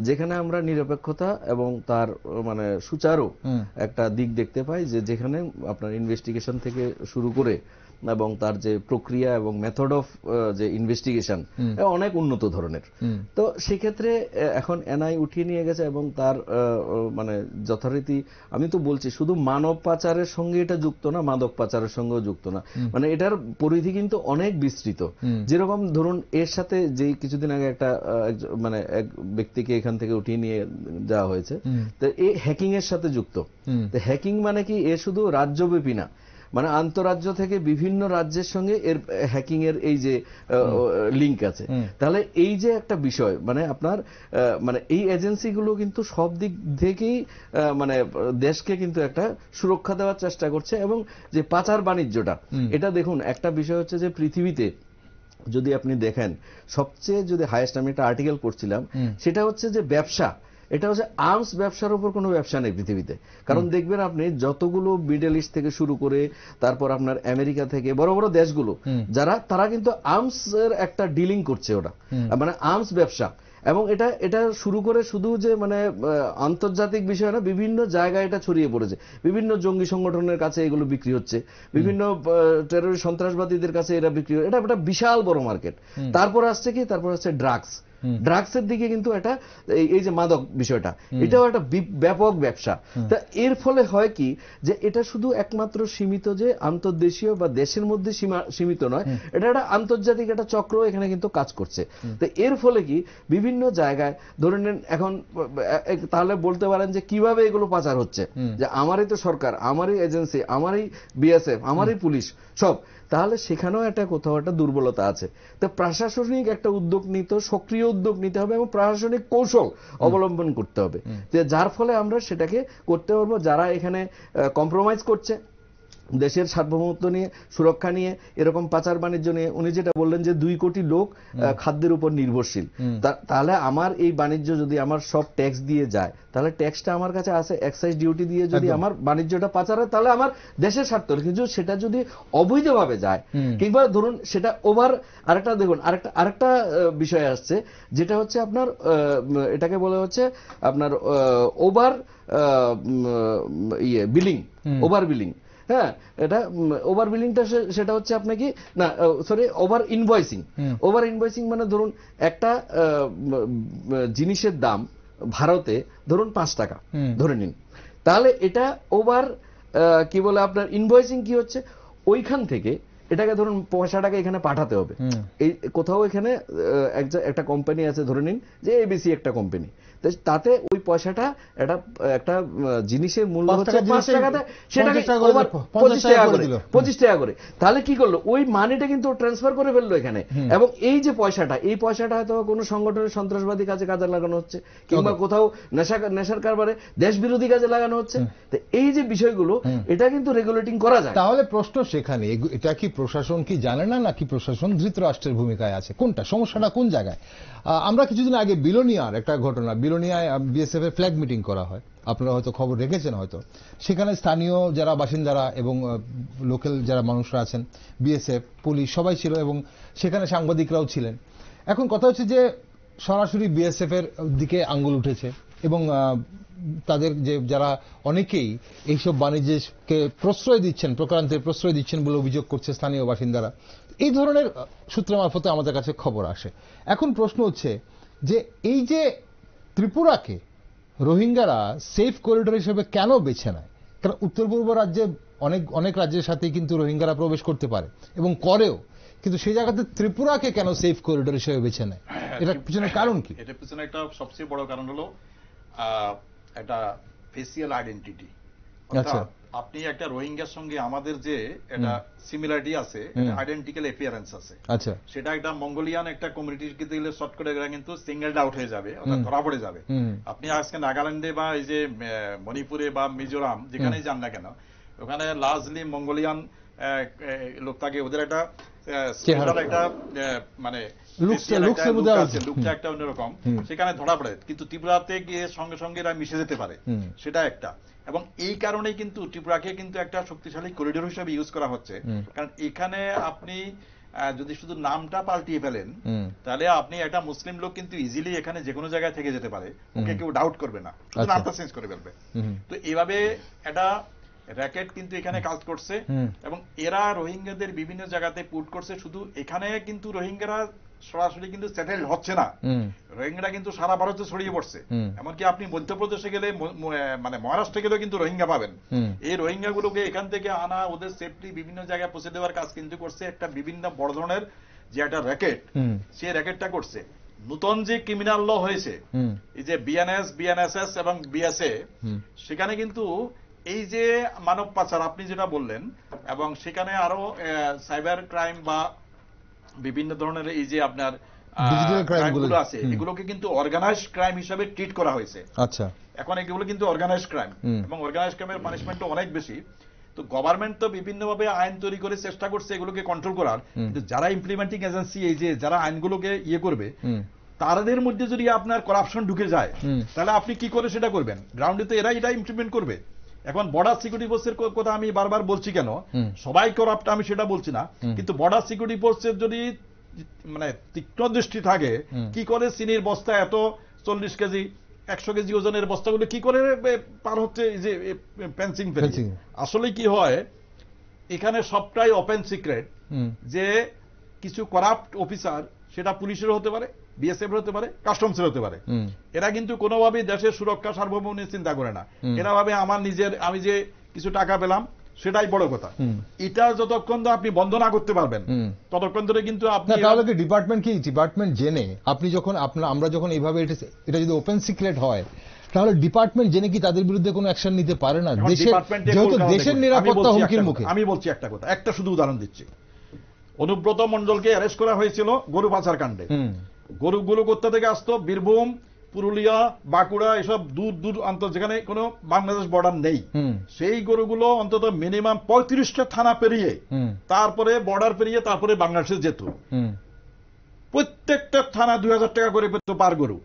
যেখানে আমরা নিরপেক্ষতা এবং তার মানে সুচারু একটা দিক দেখতে পাই, যেখানে আপনার ইনভেস্টিগেশন থেকে শুরু করে এবং তার যে প্রক্রিয়া এবং মেথড অফ যে ইনভেস্টিগেশন অনেক উন্নত ধরনের। তো সেক্ষেত্রে এখন এনআই উঠিয়ে নিয়ে গেছে এবং তার মানে যথারীতি, আমি তো বলছি শুধু মানব পাচারের সঙ্গে এটা যুক্ত না, মাদক পাচারের সঙ্গেও যুক্ত না, মানে এটার পরিধি কিন্তু অনেক বিস্তৃত। যেরকম ধরুন, এর সাথে যে কিছুদিন আগে একটা মানে এক ব্যক্তিকে এখান থেকে উঠিয়ে নিয়ে যাওয়া হয়েছে, তো এ হ্যাকিং এর সাথে যুক্ত। তো হ্যাকিং মানে কি, এ শুধু রাজ্যব্যাপী না, মানে আন্তঃরাজ্য থেকে বিভিন্ন রাজ্যের সঙ্গে এর হ্যাকিং এর এই যে লিংক আছে। তাহলে এই যে একটা বিষয়, মানে আপনার মানে এই এজেন্সিগুলো কিন্তু সব দিক থেকেই মানে দেশকে কিন্তু একটা সুরক্ষা দেওয়ার চেষ্টা করছে। এবং যে পাচার বাণিজ্যটা, এটা দেখুন, একটা বিষয় হচ্ছে যে পৃথিবীতে যদি আপনি দেখেন, সবচেয়ে যদি হাইয়েস্ট, আমি একটা আর্টিকেল পড়ছিলাম, সেটা হচ্ছে যে ব্যবসা, এটা হচ্ছে আর্মস ব্যবসার উপর কোনো ব্যবসা নেই পৃথিবীতে। কারণ দেখবেন আপনি যতগুলো মিডল ইস্ট থেকে শুরু করে তারপর আপনার আমেরিকা থেকে বড় বড় দেশগুলো, তারা কিন্তু আর্মস এর একটা ডিলিং করছে, ওটা মানে আর্মস ব্যবসা। এবং এটা শুরু করে শুধু যে মানে আন্তর্জাতিক বিষয় না, বিভিন্ন জায়গায় এটা ছড়িয়ে পড়েছে, বিভিন্ন জঙ্গি সংগঠনের কাছে এগুলো বিক্রি হচ্ছে, বিভিন্ন টেররিস্ট সন্ত্রাসবাদীদের কাছে এটা বিক্রি হচ্ছে, এটা একটা বিশাল বড় মার্কেট। তারপর আসছে কি, তারপর হচ্ছে ড্রাগস, ড্রাগসের দিকে কিন্তু এটা এই যে মাদক বিষয়টা, এটাও একটা ব্যাপক ব্যবসা। তা এর ফলে হয় কি যে এটা শুধু একমাত্র সীমিত যে আন্তর্দেশীয় বা দেশের মধ্যে সীমিত নয়, এটা একটা আন্তর্জাতিক একটা চক্র এখানে কিন্তু কাজ করছে। তো এর ফলে কি বিভিন্ন জায়গায় ধরে নেন এখন তাহলে বলতে পারেন যে কিভাবে এগুলো পাচার হচ্ছে, যে আমারই তো সরকার, আমারই এজেন্সি, আমারই বিএসএফ, আমারই পুলিশ সব, তাহলে সেখানেও একটা কোথাও একটা দুর্বলতা আছে। তো প্রশাসনিক একটা উদ্যোগ নিতে, সক্রিয় উদ্যোগ নিতে হবে এবং প্রশাসনিক কৌশল অবলম্বন করতে হবে, যে যার ফলে আমরা সেটাকে করতে পারবো। যারা এখানে কম্প্রোমাইজ করছে দেশের সার্বভৌমত্ব নিয়ে, সুরক্ষা নিয়ে, এরকম পাচার বাণিজ্য নিয়ে, উনি যেটা বললেন যে 2 কোটি লোক খাদ্যের উপর নির্ভরশীল, তাহলে আমার এই বাণিজ্য যদি আমার সব ট্যাক্স দিয়ে যায়, তাহলে ট্যাক্সটা আমার কাছে আছে, এক্সাইজ ডিউটি দিয়ে যদি আমার বাণিজ্যটা পাচার হয়, তাহলে আমার দেশের স্বার্থ। কিন্তু সেটা যদি অবৈধভাবে যায়, কিংবা ধরুন সেটা ওভার, আরেকটা দেখুন আরেকটা বিষয় আসছে, যেটা হচ্ছে আপনার এটাকে বলা হচ্ছে আপনার ওভার বিলিং, ওভার বিলিং। হ্যাঁ, এটা ওভার বিলিংটা সেটা হচ্ছে আপনাকে না, sorry, over invoicing. Over invoicing মানে ধরুন একটা জিনিসের দাম ভারতে ধরুন 5 টাকা ধরে নিন, তাহলে এটা ওভার কি বলে আপনার ইনভয়েসিং কি হচ্ছে, ওইখান থেকে এটাকে ধরুন পয়সাটাকে এখানে পাঠাতে হবে। এই কোথাও এখানে একটা কোম্পানি আছে, ধরে নিন যে এবিসি একটা কোম্পানি, তাতে ওই পয়সাটা একটা জিনিসের মূল্য হচ্ছে 5 টাকাতে, সেটাকে 25 টাকা করে, তাহলে কি করলো, ওই মানিটা কিন্তু ট্রান্সফার করে ফেললো এখানে। এবং এই যে পয়সাটা, এই পয়সাটা হয়তো কোনো সংগঠনের সন্ত্রাসবাদী কাজে লাগানো হচ্ছে, কিংবা কোথাও নেশার কারবারে দেশ বিরোধী কাজে লাগানো হচ্ছে। তো এই যে বিষয়গুলো, এটা কিন্তু রেগুলেটিং করা যায়। তাহলে প্রশ্ন সেখানে, এটা কি প্রশাসন কি জানে না, নাকি প্রশাসন ধৃতরাষ্ট্রের ভূমিকায় আছে? কোনটা সমস্যাটা, কোন জায়গায়? আমরা কিছুদিন আগে বিলোনিয়ার একটা ঘটনা, বিলোনিয়ায় বিএসএফ এর ফ্ল্যাগ মিটিং করা হয়, আপনারা হয়তো খবর রেখেছেন হয়তো। সেখানে স্থানীয় যারা বাসিন্দারা এবং লোকাল যারা মানুষরা আছেন, বিএসএফ, পুলিশ সবাই ছিল, এবং সেখানে সাংবাদিকরাও ছিলেন। এখন কথা হচ্ছে যে সরাসরি বিএসএফ এর দিকে আঙ্গুল উঠেছে, এবং তাদের যে যারা অনেকেই এইসব বাণিজ্যকে প্রশ্রয় দিচ্ছেন, প্রক্রান্তের প্রশ্রয় দিচ্ছেন বলে অভিযোগ করছে স্থানীয় বাসিন্দারা। এই ধরনের সূত্র মারফতে আমাদের কাছে খবর আসে। এখন প্রশ্ন হচ্ছে যে এই যে ত্রিপুরাকে রোহিঙ্গারা সেফ করিডোর হিসেবে কেন বেছে নেয়? কারণ উত্তর পূর্ব রাজ্যে অনেক রাজ্যের সাথে কিন্তু রোহিঙ্গারা প্রবেশ করতে পারে এবং করেও, কিন্তু সেই জায়গাতে ত্রিপুরাকে কেন সেফ করিডোর হিসেবে বেছে নেয়? এটার পিছনে কারণ কি? এটার পিছনে একটা সবচেয়ে বড় কারণ হলো একটা ফেসিয়াল আইডেন্টিটি। আপনি একটা রোহিঙ্গার সঙ্গে আমাদের যে একটা সিমিলারিটি আছে, আইডেন্টিক্যাল অ্যাপিয়ারেন্স আছে, আচ্ছা, সেটা একটা মঙ্গোলিয়ান একটা কমিউনিটির কিন্তু শর্ট করে গেলে কিন্তু সিঙ্গেলড আউট হয়ে যাবে, অর্থাৎ ধরা পড়ে যাবে। আপনি আজকে নাগাল্যান্ডে বা এই যে মণিপুরে বা মিজোরাম যেখানেই যান না কেন, ওখানে লার্জলি মঙ্গোলিয়ান লোক থাকে, ওদের একটা মানে লুকটা একটা অন্যরকম, সেখানে ধরা পড়ে। কিন্তু ত্রিপুরাতে গিয়ে সঙ্গে সঙ্গে এরা মিশে যেতে পারে, সেটা একটা। এবং এই কারণেই কিন্তু ত্রিপুরাকে কিন্তু একটা শক্তিশালী করিডোর হিসেবে ইউজ করা হচ্ছে। কারণ এখানে আপনি যদি শুধু নামটা পাল্টিয়ে ফেলেন, তাহলে আপনি একটা মুসলিম লোক কিন্তু ইজিলি এখানে যে কোনো জায়গায় থেকে যেতে পারে, ওকে কেউ ডাউট করবে না, শুধু নামটা চেঞ্জ করে ফেলবে। তো এইভাবে একটা র্যাকেট কিন্তু এখানে কাজ করছে, এবং এরা রোহিঙ্গাদের বিভিন্ন জায়গাতে পুট করছে। শুধু এখানে কিন্তু রোহিঙ্গারা সরাসরি কিন্তু সেটেলড হচ্ছে না, রোহিঙ্গারা কিন্তু সারা ভারতে ছড়িয়ে পড়ছে। এমনকি আপনি মধ্যপ্রদেশে গেলে, মানে মহারাষ্ট্রে গেলেও কিন্তু রোহিঙ্গা পাবেন। এই রোহিঙ্গা গুলোকে এখান থেকে আনা, ওদের সেফটি বিভিন্ন জায়গায় পৌঁছে দেওয়ার কাজ কিন্তু করছে একটা বিভিন্ন বড় ধরনের যে একটা র্যাকেট, সেই র্যাকেটটা করছে। নতুন যে ক্রিমিনাল ল হয়েছে, এই যে বিএনএস, বিএনএসএস এবং বিএসএ, সেখানে কিন্তু এই যে মানব পাচার আপনি যেটা বললেন, এবং সেখানে আরো সাইবার ক্রাইম বা বিভিন্ন ধরনের এই যে আপনার ক্রাইমগুলো আছে, এগুলোকে কিন্তু অর্গানাইজড ক্রাইম হিসেবে ট্রিট করা হয়েছে। আচ্ছা, এখন এগুলো কিন্তু অর্গানাইজড ক্রাইম, এবং অর্গানাইজড ক্রাইমের পানিশমেন্টও অনেক বেশি। তো গভর্নমেন্ট তো বিভিন্নভাবে আইন তৈরি করে চেষ্টা করছে এগুলোকে কন্ট্রোল করার, কিন্তু যারা ইমপ্লিমেন্টিং এজেন্সি, এই যে যারা আইনগুলোকে ইয়ে করবে, তাদের মধ্যে যদি আপনার করাপশন ঢুকে যায়, তাহলে আপনি কি করে সেটা করবেন? গ্রাউন্ডে তো এরা এটা ইমপ্লিমেন্ট করবে। এখন বর্ডার সিকিউরিটি ফোর্সের কথা আমি বারবার বলছি কেন, সবাই করাপ্ট আমি সেটা বলছি না, কিন্তু বর্ডার সিকিউরিটি ফোর্সের যদি মানে তীক্ষ্ণ দৃষ্টি থাকে, কি করে চিনির বস্তা এত 40 কেজি 100 কেজি ওজনের বস্তাগুলো কি করে পার হচ্ছে, যে ফেন্সিং। আসলে কি হয়, এখানে সবটাই ওপেন সিক্রেট, যে কিছু করাপ্ট অফিসার, সেটা পুলিশেরও হতে পারে, বিএসএফ হতে পারে, কাস্টমস হতে পারে। এরা কিন্তু কোনোভাবেই দেশের সুরক্ষা সার্বভৌম চিন্তা করে না। এরা ভাবে আমার নিজের, আমি যে কিছু টাকা পেলাম সেটাই বড় কথা। এটা যতক্ষণ আপনি বন্ধ না করতে পারবেন ততক্ষণ ধরে কিন্তু আপনি, তাহলে কি ডিপার্টমেন্ট জেনে আপনি যখন আমরা যখন এইভাবে এটা যদি ওপেন সিক্রেট হয় তাহলে ডিপার্টমেন্ট জেনে কি তাদের বিরুদ্ধে কোনো অ্যাকশন নিতে পারে না? যেহেতু দেশের নিরাপত্তা হুমকির মুখে। আমি বলছি একটা কথা, একটা শুধু উদাহরণ দিচ্ছি। অনুব্রত মণ্ডলকে অ্যারেস্ট করা হয়েছিল গরু পাচার কাণ্ডে। গরুগুলো কোথা থেকে আসতো? বীরভূম, পুরুলিয়া, বাঁকুড়া, এসব দূর দূর অন্তর যেখানে কোনো বাংলাদেশ বর্ডার নেই, সেই গরুগুলো অন্তত মিনিমাম 35টা থানা পেরিয়ে তারপরে বর্ডার পেরিয়ে তারপরে বাংলাদেশে যেত। প্রত্যেকটা থানা 2000 টাকা করে পেত পার গরু,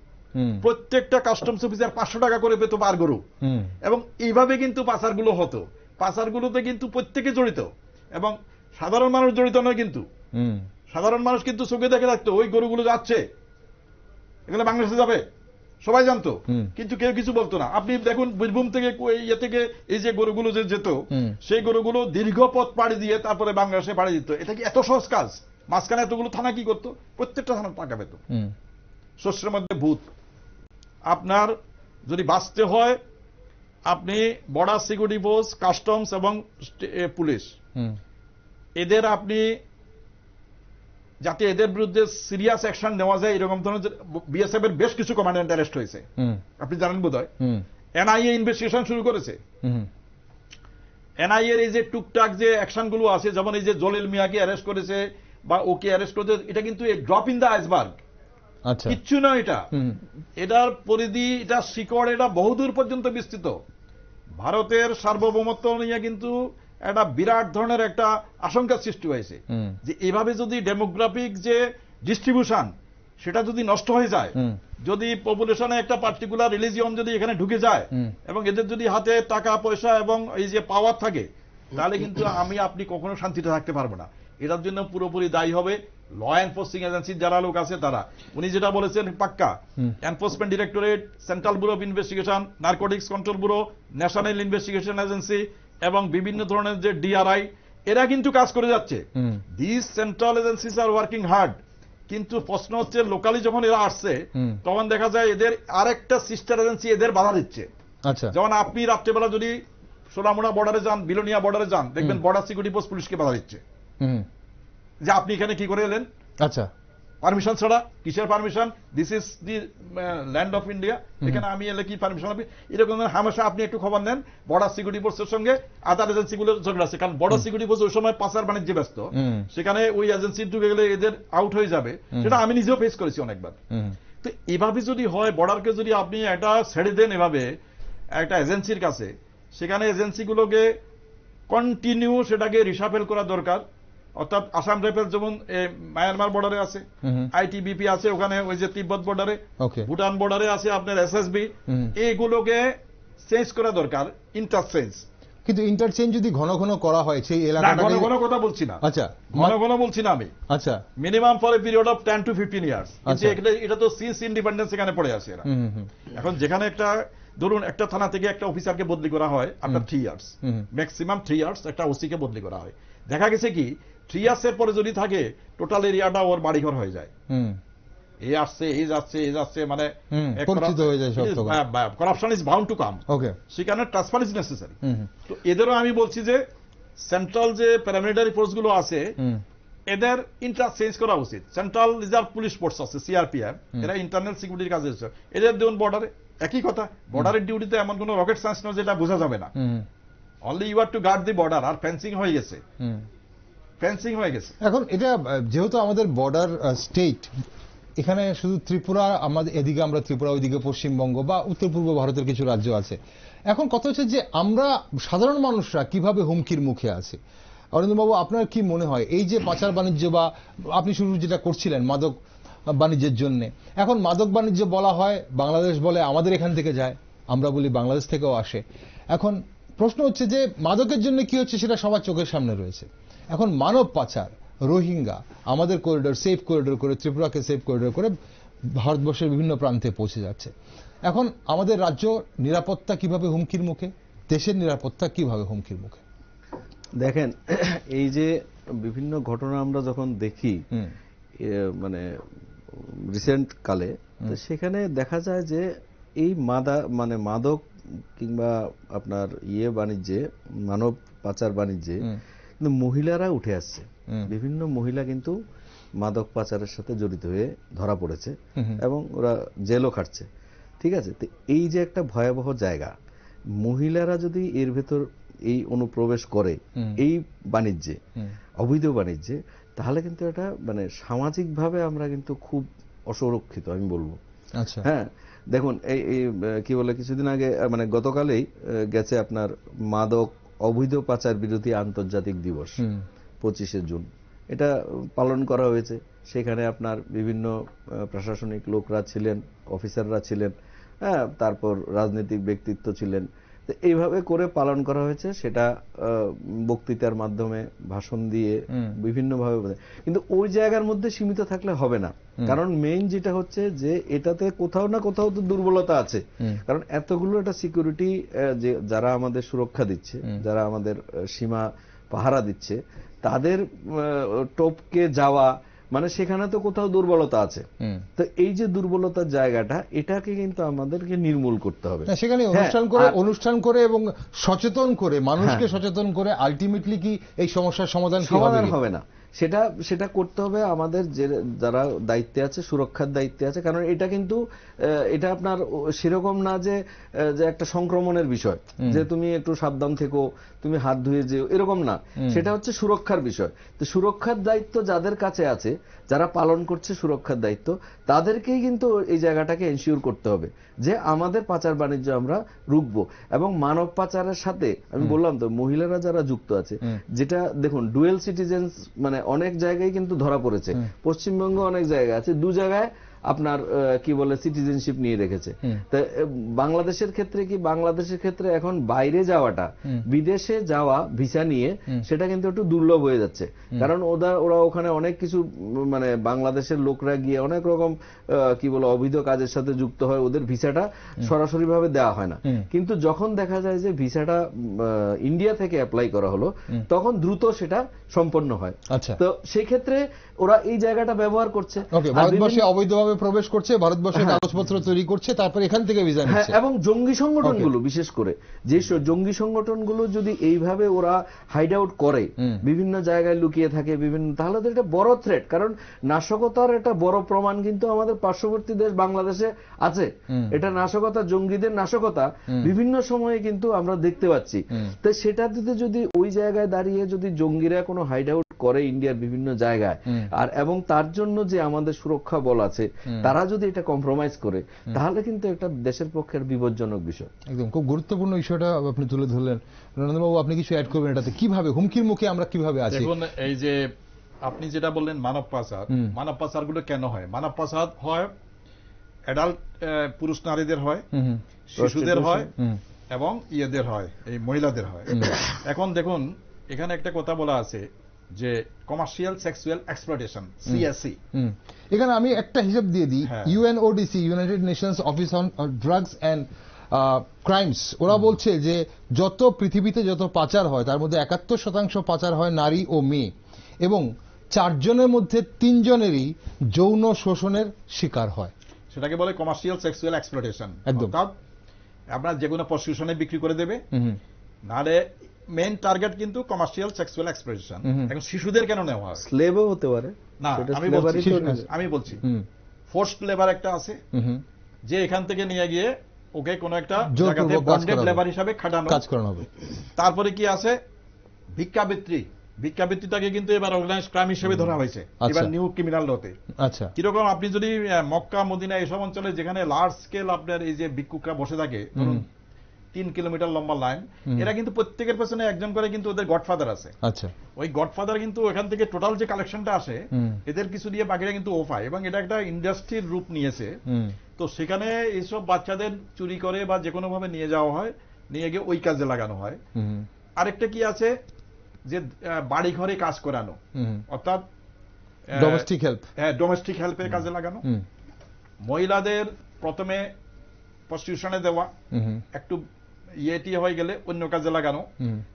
প্রত্যেকটা কাস্টমস অফিসার 500 টাকা করে পেত পার গরু। এবং এইভাবে কিন্তু পাচারগুলো হতো। পাচারগুলোতে কিন্তু প্রত্যেকে জড়িত, এবং সাধারণ মানুষ জড়িত নয়। কিন্তু সাধারণ মানুষ কিন্তু চোখে দেখে রাখতো ওই গরুগুলো যাচ্ছে, এগুলো বাংলাদেশে যাবে, সবাই জানতো, কিন্তু কেউ কিছু বলতো না। আপনি দেখুন বীরভূম থেকে ইয়ে থেকে এই যে গরুগুলো যে যেত, সেই গরুগুলো দীর্ঘ পথ পাড়ি দিয়ে তারপরে বাংলাদেশে পাড়ি দিত। এটা কি এত সহজ কাজ? মাঝখানে এতগুলো থানা কি করতো? প্রত্যেকটা থানা টাকা পেত। শস্যের মধ্যে ভূত। আপনার যদি বাঁচতে হয়, আপনি বর্ডার সিকিউরিটি ফোর্স, কাস্টমস এবং পুলিশ, এদের আপনি যাতে এদের বিরুদ্ধে সিরিয়াস অ্যাকশন নেওয়া যায় এরকম ধরনের, বিএসএফ এর বেশ কিছু কমান্ড্যান্ট অ্যারেস্ট হয়েছে, আপনি জানেন বোধহয়। এনআইএ ইনভেস্টিগেশন শুরু করেছে। এনআইএ এই যে টুকটাক যে অ্যাকশনগুলো আছে, যেমন এই যে জলিল মিয়াকে অ্যারেস্ট করেছে বা ওকে অ্যারেস্ট করেছে, এটা কিন্তু ড্রপ ইন দ্য আইসবার্গ, কিচ্ছু নয়। এটার পরিধি, এটা শিকড়, এটা বহুদূর পর্যন্ত বিস্তৃত। ভারতের সার্বভৌমত্ব নিয়ে কিন্তু একটা বিরাট ধরনের একটা আশঙ্কা সৃষ্টি হয়েছে যে এভাবে যদি ডেমোগ্রাফিক যে ডিস্ট্রিবিউশন সেটা যদি নষ্ট হয়ে যায়, যদি পপুলেশনে একটা পার্টিকুলার রিলিজিয়ন যদি এখানে ঢুকে যায় এবং এদের যদি হাতে টাকা পয়সা এবং এই যে পাওয়ার থাকে, তাহলে কিন্তু আপনি কখনো শান্তিতে থাকতে পারবো না। এটার জন্য পুরোপুরি দায়ী হবে ল এনফোর্সিং এজেন্সির যারা লোক আছে তারা। উনি যেটা বলেছেন পাক্কা, enforcement directorate, central bureau of investigation, narcotics control bureau, national investigation agency এবং বিভিন্ন ধরনের যে ডিআরআই, এরা কিন্তু কাজ করে যাচ্ছে। This central agencies are working hard. কিন্তু প্রশ্ন হচ্ছে লোকালি যখন এরা আসছে তখন দেখা যায় এদের আরেকটা সিস্টার এজেন্সি এদের বাধা দিচ্ছে। যেমন আপনি রাত্রেবেলা যদি সোনামুড়া বর্ডারে যান, বিলোনিয়া বর্ডারে যান, দেখবেন বর্ডার সিকিউরিটি ফোর্স পুলিশকে বাধা দিচ্ছে যে আপনি এখানে কি করে এলেন, পারমিশন ছাড়া। কিসের permission? This is the land of India, এখানে আমি এলে কি পারমিশন হবে? এরকম হামেশা আপনি একটু খবর নেন বর্ডার সিকিউরিটি ফোর্সের সঙ্গে আদার এজেন্সিগুলোর ঝগড়া আছে, কারণ বর্ডার সিকিউরিটি ফোর্স ওই সময় পাচার বাণিজ্যে ব্যস্ত, সেখানে ওই এজেন্সি ঢুকে গেলে এদের আউট হয়ে যাবে। সেটা আমি নিজেও ফেস করেছি অনেকবার। তো এভাবে যদি হয়, বর্ডারকে যদি আপনি একটা ছেড়ে দেন এভাবে একটা এজেন্সির কাছে, সেখানে এজেন্সিগুলোকে কন্টিনিউ সেটাকে রিসাফেল করা দরকার। অর্থাৎ আসাম রাইফেলস যেমন মায়ানমার বর্ডারে আছে, আইটিবিপি আছে ওখানে, ওই যে তিব্বত বর্ডারে, ভুটান বর্ডারে আছে আপনার এসএসবি, এইগুলোকে চেঞ্জ করা দরকার, ইন্টারচেঞ্জ। কিন্তু ইন্টারচেঞ্জ যদি ঘন ঘন করা হয় সেই এলাকাটা, ঘন ঘন কথা বলছি না, ঘন ঘন বলছি না আমি, minimum for a period of 10 to 15 years. এটা তো সিন্স ইন্ডিপেন্ডেন্স এখানে পড়ে আছে এরা। এখন যেখানে একটা ধরুন একটা থানা থেকে একটা অফিসারকে বদলি করা হয় আপনার 3 ইয়ার্স, ম্যাক্সিমাম 3 ইয়ার্স একটা ওসিকে বদলি করা হয়। দেখা গেছে কি 3 ইয়ার্সের পরে যদি থাকে টোটাল এরিয়াটা ওর বাড়িঘর হয়ে যায়। এই আসছে, এই যাচ্ছে, এই যাচ্ছে, মানে corruption is bound to come. সেখানে ট্রান্সফার ইজ নেসেসারি। তো এদেরও আমি বলছি যে সেন্ট্রাল যে প্যারামিলিটারি ফোর্স গুলো আছে এদের ইন্টারচেঞ্জ করা উচিত। সেন্ট্রাল রিজার্ভ পুলিশ ফোর্স আছে সিআরপিএফ, এরা ইন্টারনাল সিকিউরিটির কাজে এসেছে, এদের দেখুন বর্ডারে একই কথা। বর্ডারের ডিউটিতে এমন কোন রকেট সায়েন্স নয় যেটা বোঝা যাবে না। Only you are to guard the border. আর ফেন্সিং হয়ে গেছে, ফেন্সিং হয়ে গেছে। এখন এটা যেহেতু আমাদের বর্ডার স্টেট, এখানে শুধু ত্রিপুরা, আমাদের এদিকে আমরা ত্রিপুরা, ওইদিকে পশ্চিমবঙ্গ বা উত্তর পূর্ব ভারতের কিছু রাজ্য আছে। এখন কথা হচ্ছে যে আমরা সাধারণ মানুষরা কিভাবে হুমকির মুখে আছি। অরিন্দমবাবু, আপনার কি মনে হয় এই যে পাচার বাণিজ্য বা আপনি শুরু যেটা করছিলেন মাদক বাণিজ্যের জন্য, এখন মাদক বাণিজ্য বলা হয়, বাংলাদেশ বলে আমাদের এখান থেকে যায়, আমরা বলি বাংলাদেশ থেকেও আসে। এখন প্রশ্ন হচ্ছে যে মাদকের জন্য কি হচ্ছে সেটা সবার চোখের সামনে রয়েছে। এখন মানব পাচার, রোহিঙ্গা আমাদের করিডোর, সেফ করিডোর করে, ত্রিপুরাকে সেফ করিডোর করে ভারতবর্ষের বিভিন্ন প্রান্তে পৌঁছে যাচ্ছে। এখন আমাদের রাজ্য নিরাপত্তা কিভাবে হুমকির মুখে, দেশের নিরাপত্তা কিভাবে হুমকির মুখে? দেখেন, এই যে বিভিন্ন ঘটনা আমরা যখন দেখি, মানে রিসেন্ট কালে, তো সেখানে দেখা যায় যে এই মাদক কিংবা আপনার বাণিজ্যে, মানব পাচার বাণিজ্যে কিন্তু মহিলারা উঠে আসছে। বিভিন্ন মহিলা কিন্তু মাদক পাচারের সাথে জড়িত হয়ে ধরা পড়েছে এবং ওরা জেলও খাটছে। ঠিক আছে, তো এই যে একটা ভয়াবহ জায়গা, মহিলারা যদি এর ভেতর এই অনুপ্রবেশ করে এই বাণিজ্যে, অবৈধ বাণিজ্যে, তাহলে কিন্তু এটা মানে সামাজিকভাবে আমরা কিন্তু খুব অসুরক্ষিত আমি বলবো। আচ্ছা, হ্যাঁ, দেখুন এই কি বলে, কিছুদিন আগে মানে গতকালেই গেছে আপনার মাদক অবৈধ পাচার বিরোধী আন্তর্জাতিক দিবস 25শে জুন। এটা পালন করা হয়েছে। সেখানে আপনার বিভিন্ন প্রশাসনিক লোকরা ছিলেন, অফিসাররা ছিলেন, হ্যাঁ, তারপর রাজনৈতিক ব্যক্তিত্ব ছিলেন। তো এইভাবে করে পালন করা হয়েছে। সেটা বক্তৃতার মাধ্যমে, ভাষণ দিয়ে, বিভিন্নভাবে। কিন্তু ওই জায়গার মধ্যে সীমিত থাকলে হবে না, কারণ মেইন যেটা হচ্ছে যে এটাতে কোথাও না কোথাও তো দুর্বলতা আছে। কারণ এতগুলো একটা সিকিউরিটি, যারা আমাদের সুরক্ষা দিচ্ছে, যারা আমাদের সীমা পাহারা দিচ্ছে, তাদের টপকে যাওয়া মানে সেখানে তো কোথাও দুর্বলতা আছে। তো এই যে দুর্বলতার জায়গাটা, এটাকে কিন্তু আমাদেরকে নির্মূল করতে হবে। সেখানে অনুষ্ঠান করে এবং সচেতন করে, মানুষকে সচেতন করে আলটিমেটলি কি এই সমস্যার সমাধান হবে না। সেটা করতে হবে আমাদের যারা দায়িত্বে আছে, সুরক্ষার দায়িত্বে আছে। কারণ এটা কিন্তু এটা আপনার সেরকম না যে একটা সংক্রমণের বিষয়, যে তুমি একটু সাবধান থেকো, তুমি হাত ধুয়ে যেও, এরকম না। সেটা হচ্ছে সুরক্ষার বিষয়। তো সুরক্ষার দায়িত্ব যাদের কাছে আছে, যারা পালন করছে সুরক্ষার দায়িত্ব, তাদেরকেই কিন্তু এই জায়গাটাকে এনশিওর করতে হবে যে আমাদের পাচার বাণিজ্য আমরা রুখবো। এবং মানব পাচারের সাথে আমি বললাম তো, মহিলারা যারা যুক্ত আছে, যেটা দেখুন ডুয়েল সিটিজেন্স মানে অনেক জায়গায় কিন্তু ধরা পড়েছে। পশ্চিমবঙ্গ অনেক জায়গা আছে, 2 জায়গায় আপনার কি বলে সিটিজেনশিপ নিয়ে রেখেছে। তা বাংলাদেশের ক্ষেত্রে এখন বাইরে যাওয়াটা, বিদেশে যাওয়া ভিসা নিয়ে, সেটা কিন্তু একটু দুর্লভ হয়ে যাচ্ছে। কারণ ওরা ওখানে অনেক কিছু মানে বাংলাদেশের লোকরা গিয়ে অনেক রকম কি বলে অবৈধ কাজের সাথে যুক্ত হয়, ওদের ভিসাটা সরাসরি ভাবে দেওয়া হয় না। কিন্তু যখন দেখা যায় যে ভিসাটা ইন্ডিয়া থেকে অ্যাপ্লাই করা হলো, তখন দ্রুত সেটা সম্পন্ন হয়। তো সেই ক্ষেত্রে ওরা এই জায়গাটা ব্যবহার করছে। ভারতবর্ষে অবৈধভাবে প্রবেশ করছে, ভারতবর্ষে কাগজপত্র তৈরি করছে, তারপর এখান থেকে ভিসা নিচ্ছে। এবং জঙ্গি সংগঠনগুলো, বিশেষ করে যে জঙ্গি সংগঠনগুলো যদি এইভাবে ওরা হাইড আউট করে, বিভিন্ন জায়গায় লুকিয়ে থাকে, তাহলে তো এটা বড় থ্রেট। কারণ নাশকতার একটা বড় প্রমাণ কিন্তু আমাদের পার্শ্ববর্তী দেশ বাংলাদেশে আছে। এটা নাশকতা, জঙ্গিদের নাশকতা বিভিন্ন সময়ে কিন্তু আমরা দেখতে পাচ্ছি। তো সেটা যদি ওই জায়গায় দাঁড়িয়ে যদি জঙ্গিরা কোনো হাইড আউট করে ইন্ডিয়ার বিভিন্ন জায়গায়, আর এবং তার জন্য যে আমাদের সুরক্ষা বল আছে, তারা যদি এটা কম্প্রোমাইজ করে, তাহলে কিন্তু একটা দেশের পক্ষে বিপজ্জনক বিষয়। একদম খুব গুরুত্বপূর্ণ বিষয়টা আপনি তুলে ধরলেন। নরেন্দ্রবাবু, আপনি কিছু অ্যাড করবেন এটাতে? কিভাবে হুমকির মুখে আমরা কিভাবে আছি? দেখুন, এই যে আপনি যেটা বললেন মানব পাচার গুলো কেন হয়? মানব পাচার হয় অ্যাডাল্ট পুরুষ নারীদের হয়, শিশুদের হয়, এবং ইয়েদের হয়, এই মহিলাদের হয়। এখন দেখুন, এখানে একটা কথা বলা আছে যে কমার্শিয়াল সেক্সুয়াল এক্সপ্লয়টেশন, সিএসসি। এখানে আমি একটা হিসাব দিয়ে দিই। UNODC, United Nations office on drugs and crimes, ওরা বলছে যে যত পৃথিবীতে যত পাচার হয়, তার মধ্যে 71% পাচার হয় নারী ও মেয়ে, এবং 4 জনের মধ্যে 3 জনেরই যৌন শোষণের শিকার হয়। সেটাকে বলে কমার্শিয়াল সেক্সুয়াল এক্সপ্লয়টেশন। অর্থাৎ আপনার যে কোনো প্রস্টিটিউশনে বিক্রি করে দেবে, নালে মেইন টার্গেট কিন্তু কমার্শিয়াল সেক্সুয়াল এক্সপ্লয়টেশন। এখন শিশুদের কেন নেওয়া হয়? স্লেভও হতে পারে না, আমি বলছি ফোর্সড লেবার একটা আছে, যে এখান থেকে নিয়ে গিয়ে ওকে কোনো একটা জায়গাতে বন্ডেড লেবার হিসাবে খাটানো, কাজ করানো হবে। তারপরে কি আছে? ভিক্ষাবৃত্তিটাকে কিন্তু এবার অর্গানাইজড ক্রাইম হিসেবে ধরা হয়েছে এবার নিউ ক্রিমিনাল লতে। আচ্ছা, কিরকম? আপনি যদি মক্কা, মদিনা এইসব অঞ্চলে যেখানে লার্জ স্কেল আপনার এই যে ভিক্ষুকরা বসে থাকে, ধরুন 3 কিলোমিটার লম্বা লাইন, এরা কিন্তু প্রত্যেকের পেছনে একজন করে কিন্তু ওদের গডফাদার আছে। আচ্ছা, ওই গডফাদার কিন্তু এখান থেকে টোটাল যে কালেকশনটা আসে, এদের কিছু দিয়ে বাকিরা কিন্তু ও পায়, এবং এটা একটা ইন্ডাস্ট্রির রূপ নিয়েছে। তো সেখানে এইসব বাচ্চাদের চুরি করে বা যে কোনো ভাবে নিয়ে যাওয়া হয়, নিয়ে গিয়ে ওই কাজে লাগানো হয়। আরেকটা কি আছে যে বাড়ি ঘরে কাজ করানো, অর্থাৎ ডোমেস্টিক হেল্প। হ্যাঁ, ডোমেস্টিক হেল্পের কাজে লাগানো। মহিলাদের প্রথমে প্রস্টিটিউশনে দেওয়া, একটু ইয়েটি হয়ে গেলে অন্য কাজে লাগানো।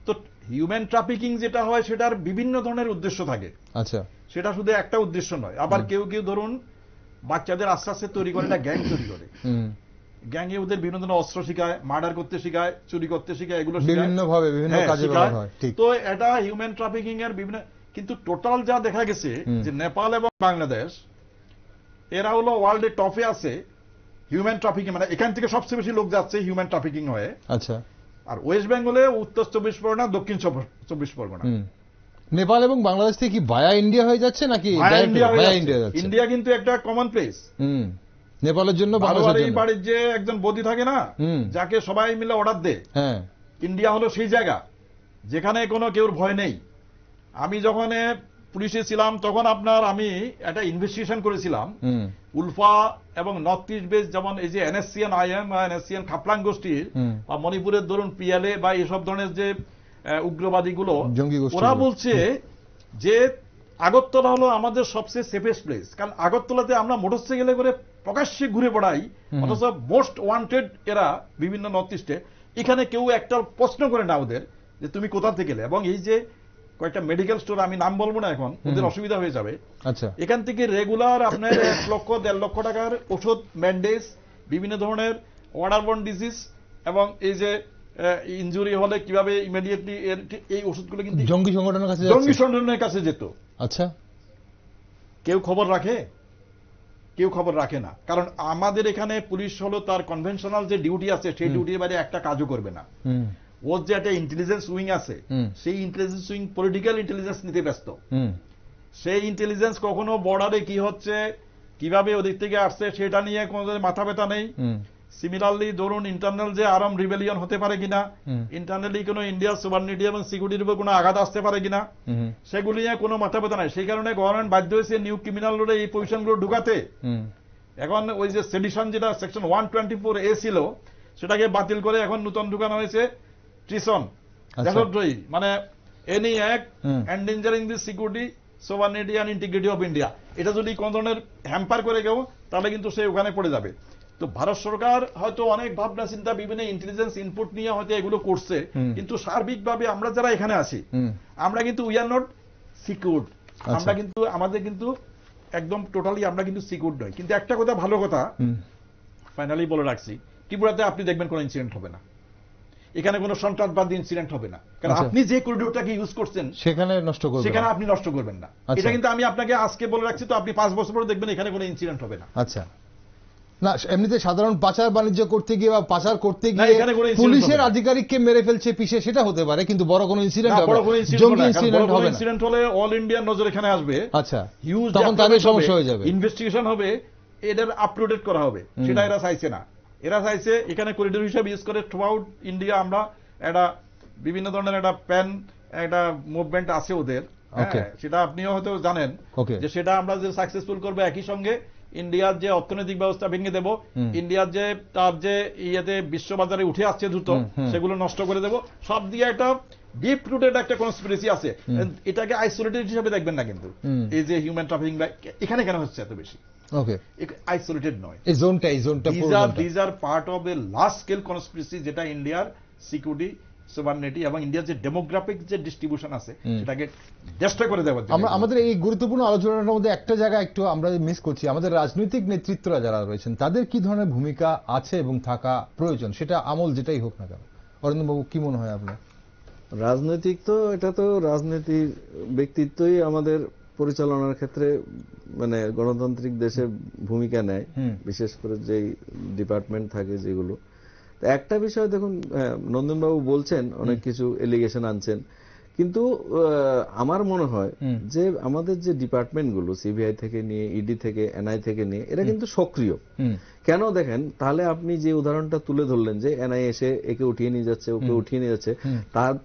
তো হিউম্যান ট্রাফিকিং যেটা হয়, সেটার বিভিন্ন ধরনের উদ্দেশ্য থাকে। আচ্ছা, সেটা শুধু একটা উদ্দেশ্য নয়। আবার কেউ কেউ ধরুন বাচ্চাদের আস্তে আস্তে তৈরি করে, একটা গ্যাং তৈরি করে। গ্যাংয়ে ওদের বিভিন্ন ধরনের অস্ত্র শিখায়, মার্ডার করতে শিখায়, চুরি করতে শিখায়, এগুলো বিভিন্ন ভাবে বিভিন্ন কাজে ব্যবহার হয়। তো এটা হিউম্যান ট্রাফিকিং এর বিভিন্ন, কিন্তু টোটাল যা দেখা গেছে যে নেপাল এবং বাংলাদেশ এরা হলো ওয়ার্ল্ডের টপে আছে হিউম্যান ট্রাফিকিং, মানে এখান থেকে সবচেয়ে বেশি লোক যাচ্ছে হিউম্যান ট্রাফিকিং হয়ে। আচ্ছা। আর ওয়েস্ট বেঙ্গলে উত্তর 24 পরগনা, দক্ষিণ 24 পরগনা। নেপাল এবং বাংলাদেশ থেকে কি ভায়া ইন্ডিয়া হয়ে যাচ্ছে নাকি ইন্ডিয়া কিন্তু একটা কমন প্লেস নেপালের জন্য। বাড়ির যে একজন বদি থাকে না, যাকে সবাই মিলে অর্ডার দেয়, ইন্ডিয়া হলো সেই জায়গা যেখানে কোনো কেউর ভয় নেই। আমি যখন পুলিশে ছিলাম তখন আমি একটা ইনভেস্টিগেশন করেছিলাম উলফা এবং নর্থ ইস্ট বেস, যেমন এই যে এনএসসিএন আইএম বা এনএসসিএন খাপলাং গোষ্ঠীর বা মণিপুরের ধরুন পিএলএ বা এসব ধরনের যে উগ্রবাদীগুলো, ওরা বলছে যে আগরতলা হলো আমাদের সবচেয়ে সেফেস্ট প্লেস। কারণ আগরতলাতে আমরা মোটরসাইকেলে করে প্রকাশ্যে ঘুরে বেড়াই, অথচ মোস্ট ওয়ান্টেড এরা বিভিন্ন নর্থ ইস্টে। এখানে কেউ একটা প্রশ্ন করে না ওদের যে তুমি কোথা থেকে এলে। এবং এই যে কয়েকটা মেডিকেল স্টোর, আমি নাম বলবো না এখন, ওদের অসুবিধা হয়ে যাবে। আচ্ছা। এখান থেকে রেগুলার আপনার 1 লক্ষ 1.5 লক্ষ টাকার ওষুধ, ব্যান্ডেজ, বিভিন্ন ধরনের ওয়াটারবোর্ন ডিজিজ এবং এই যে ইনজুরি হলে কিভাবে ইমিডিয়েটলি এই ওষুধগুলো কিন্তু জঙ্গি সংগঠনের কাছে যেত। আচ্ছা। কেউ খবর রাখে? কেউ খবর রাখে না। কারণ আমাদের এখানে পুলিশ হলো তার কনভেনশনাল যে ডিউটি আছে সেই ডিউটির বাইরে একটা কাজও করবে না। ওর যে একটা ইন্টেলিজেন্স উইং আছে, সেই ইন্টেলিজেন্স উইং পলিটিক্যাল ইন্টেলিজেন্স নিতে ব্যস্ত। সেই ইন্টেলিজেন্স কখনো বর্ডারে কি হচ্ছে, কিভাবে ওদিক থেকে আসছে সেটা নিয়ে কোনো মাথা ব্যথা নেই। সিমিলারলি ধরুন ইন্টারনাল যে আর্ম রিবেলিয়ন হতে পারে কিনা, ইন্টারনালি কোনো ইন্ডিয়ার সুভার্নিটি এবং সিকিউরিটির উপর কোনো আঘাত আসতে পারে কিনা, সেগুলি নিয়ে কোনো মাথা ব্যথা নাই। সেই কারণে গভর্নমেন্ট বাধ্য হয়েছে নিউ ক্রিমিনাল রোডে এই পজিশনগুলো ঢুকাতে। এখন ওই যে সেডিশন যেটা সেকশন 124A ছিল সেটাকে বাতিল করে এখন নতুন ঢুকানো হয়েছে ট্রিসন, মানে any act endangering the security, sovereignty and integrity of India. এটা যদি কোন ধরনের হ্যাম্পার করে কেউ, তাহলে কিন্তু সে ওখানে পড়ে যাবে। তো ভারত সরকার হয়তো অনেক ভাবনা চিন্তা, বিভিন্ন ইন্টেলিজেন্স ইনপুট নিয়ে হয়তো এগুলো করছে, কিন্তু সার্বিকভাবে আমরা যারা এখানে আছি আমরা কিন্তু উই আর নট সিকিউরড। আমরা কিন্তু আমাদের কিন্তু একদম টোটালি আমরা কিন্তু সিকিউরড নই। কিন্তু একটা কথা, ভালো কথা ফাইনালি বলে রাখছি, ত্রিপুরাতে আপনি দেখবেন কোনো ইনসিডেন্ট হবে না, এখানে কোনো সন্ত্রাসবাদী ইনসিডেন্ট হবে না। কারণ আপনি যে করিডোরটাকে ইউজ করছেন সেখানে আপনি নষ্ট করবেন না। এটা কিন্তু আমি আপনাকে আজকে বলে রাখছি, তো আপনি 5 বছর পরে দেখবেন এখানে কোনো ইনসিডেন্ট হবে না। আচ্ছা। না, এমনিতে সাধারণ পাচার বাণিজ্য করতে গিয়ে বা পাচার করতে গিয়ে পুলিশের আধিকারিককে মেরে ফেলছে পিছে, সেটা হতে পারে, কিন্তু বড় কোনো ইনসিডেন্ট হবে না। জঙ্গি ইনসিডেন্ট হবে না। ইনসিডেন্ট হলে অল ইন্ডিয়ার নজর এখানে আসবে। আচ্ছা, তখন তাদের সমস্যা হয়ে যাবে। ইনভেস্টিগেশন হবে, এটার আপলোডেড করা হবে, সেটা এরা চাইছে না। এরা চাইছে এখানে করিডোর হিসেবে ইউজ করে থ্রু আউট ইন্ডিয়া আমরা একটা বিভিন্ন ধরনের একটা একটা মুভমেন্ট আছে ওদের, সেটা আপনিও হয়তো জানেন যে সেটা আমরা যে সাকসেসফুল করবো, একই সঙ্গে ইন্ডিয়ার যে অর্থনৈতিক ব্যবস্থা ভেঙে দেব, ইন্ডিয়ার যে তার যে ইয়েতে বিশ্ববাজারে উঠে আসছে দ্রুত, সেগুলো নষ্ট করে দেব, সব দিয়ে একটা ডিপ রুটেড একটা কনস্পিরেসি আছে। এটাকে আইসোলেটেড হিসেবে দেখবেন না, কিন্তু এই যে হিউম্যান ট্রাফিকিং এখানে কেন হচ্ছে এত বেশি, আইসোলেটেড নয়। These are part of a large scale conspiracy, যেটা ইন্ডিয়ার সিকিউরিটি, সোভার্নিটি এবং ইন্ডিয়ার যে ডেমোগ্রাফিক যে ডিস্ট্রিবিউশন আছে সেটাকে ডেস্ট্রয় করে দেওয়া। আমরা আমাদের এই গুরুত্বপূর্ণ আলোচনার মধ্যে একটা জায়গা একটু আমরা মিস করছি, আমাদের রাজনৈতিক নেতৃত্বরা যারা রয়েছেন তাদের কি ধরনের ভূমিকা আছে এবং থাকা প্রয়োজন, সেটা আমল যেটাই হোক না কেন। অরিন্দমবাবু, কি মনে হয় আপনার? রাজনৈতিক তো এটা তো রাজনীতির ব্যক্তিত্বই আমাদের পরিচালনার ক্ষেত্রে মানে গণতান্ত্রিক দেশে ভূমিকা নেয়, বিশেষ করে যেই ডিপার্টমেন্ট থাকে যেগুলো। একটা বিষয় দেখুন, নন্দনবাবু বলছেন অনেক কিছু এলিগেশন আনছেন, কিন্তু আমার মনে হয় যে আমাদের যে ডিপার্টমেন্টগুলো সিবিআই থেকে নিয়ে, ইডি থেকে, এনআই থেকে নিয়ে, এরা কিন্তু সক্রিয়। কেন দেখেন, তাহলে আপনি যে উদাহরণটা তুলে ধরলেন যে এনআই এসে একে উঠিয়ে নিয়ে যাচ্ছে, ওকে উঠিয়ে নিয়ে যাচ্ছে,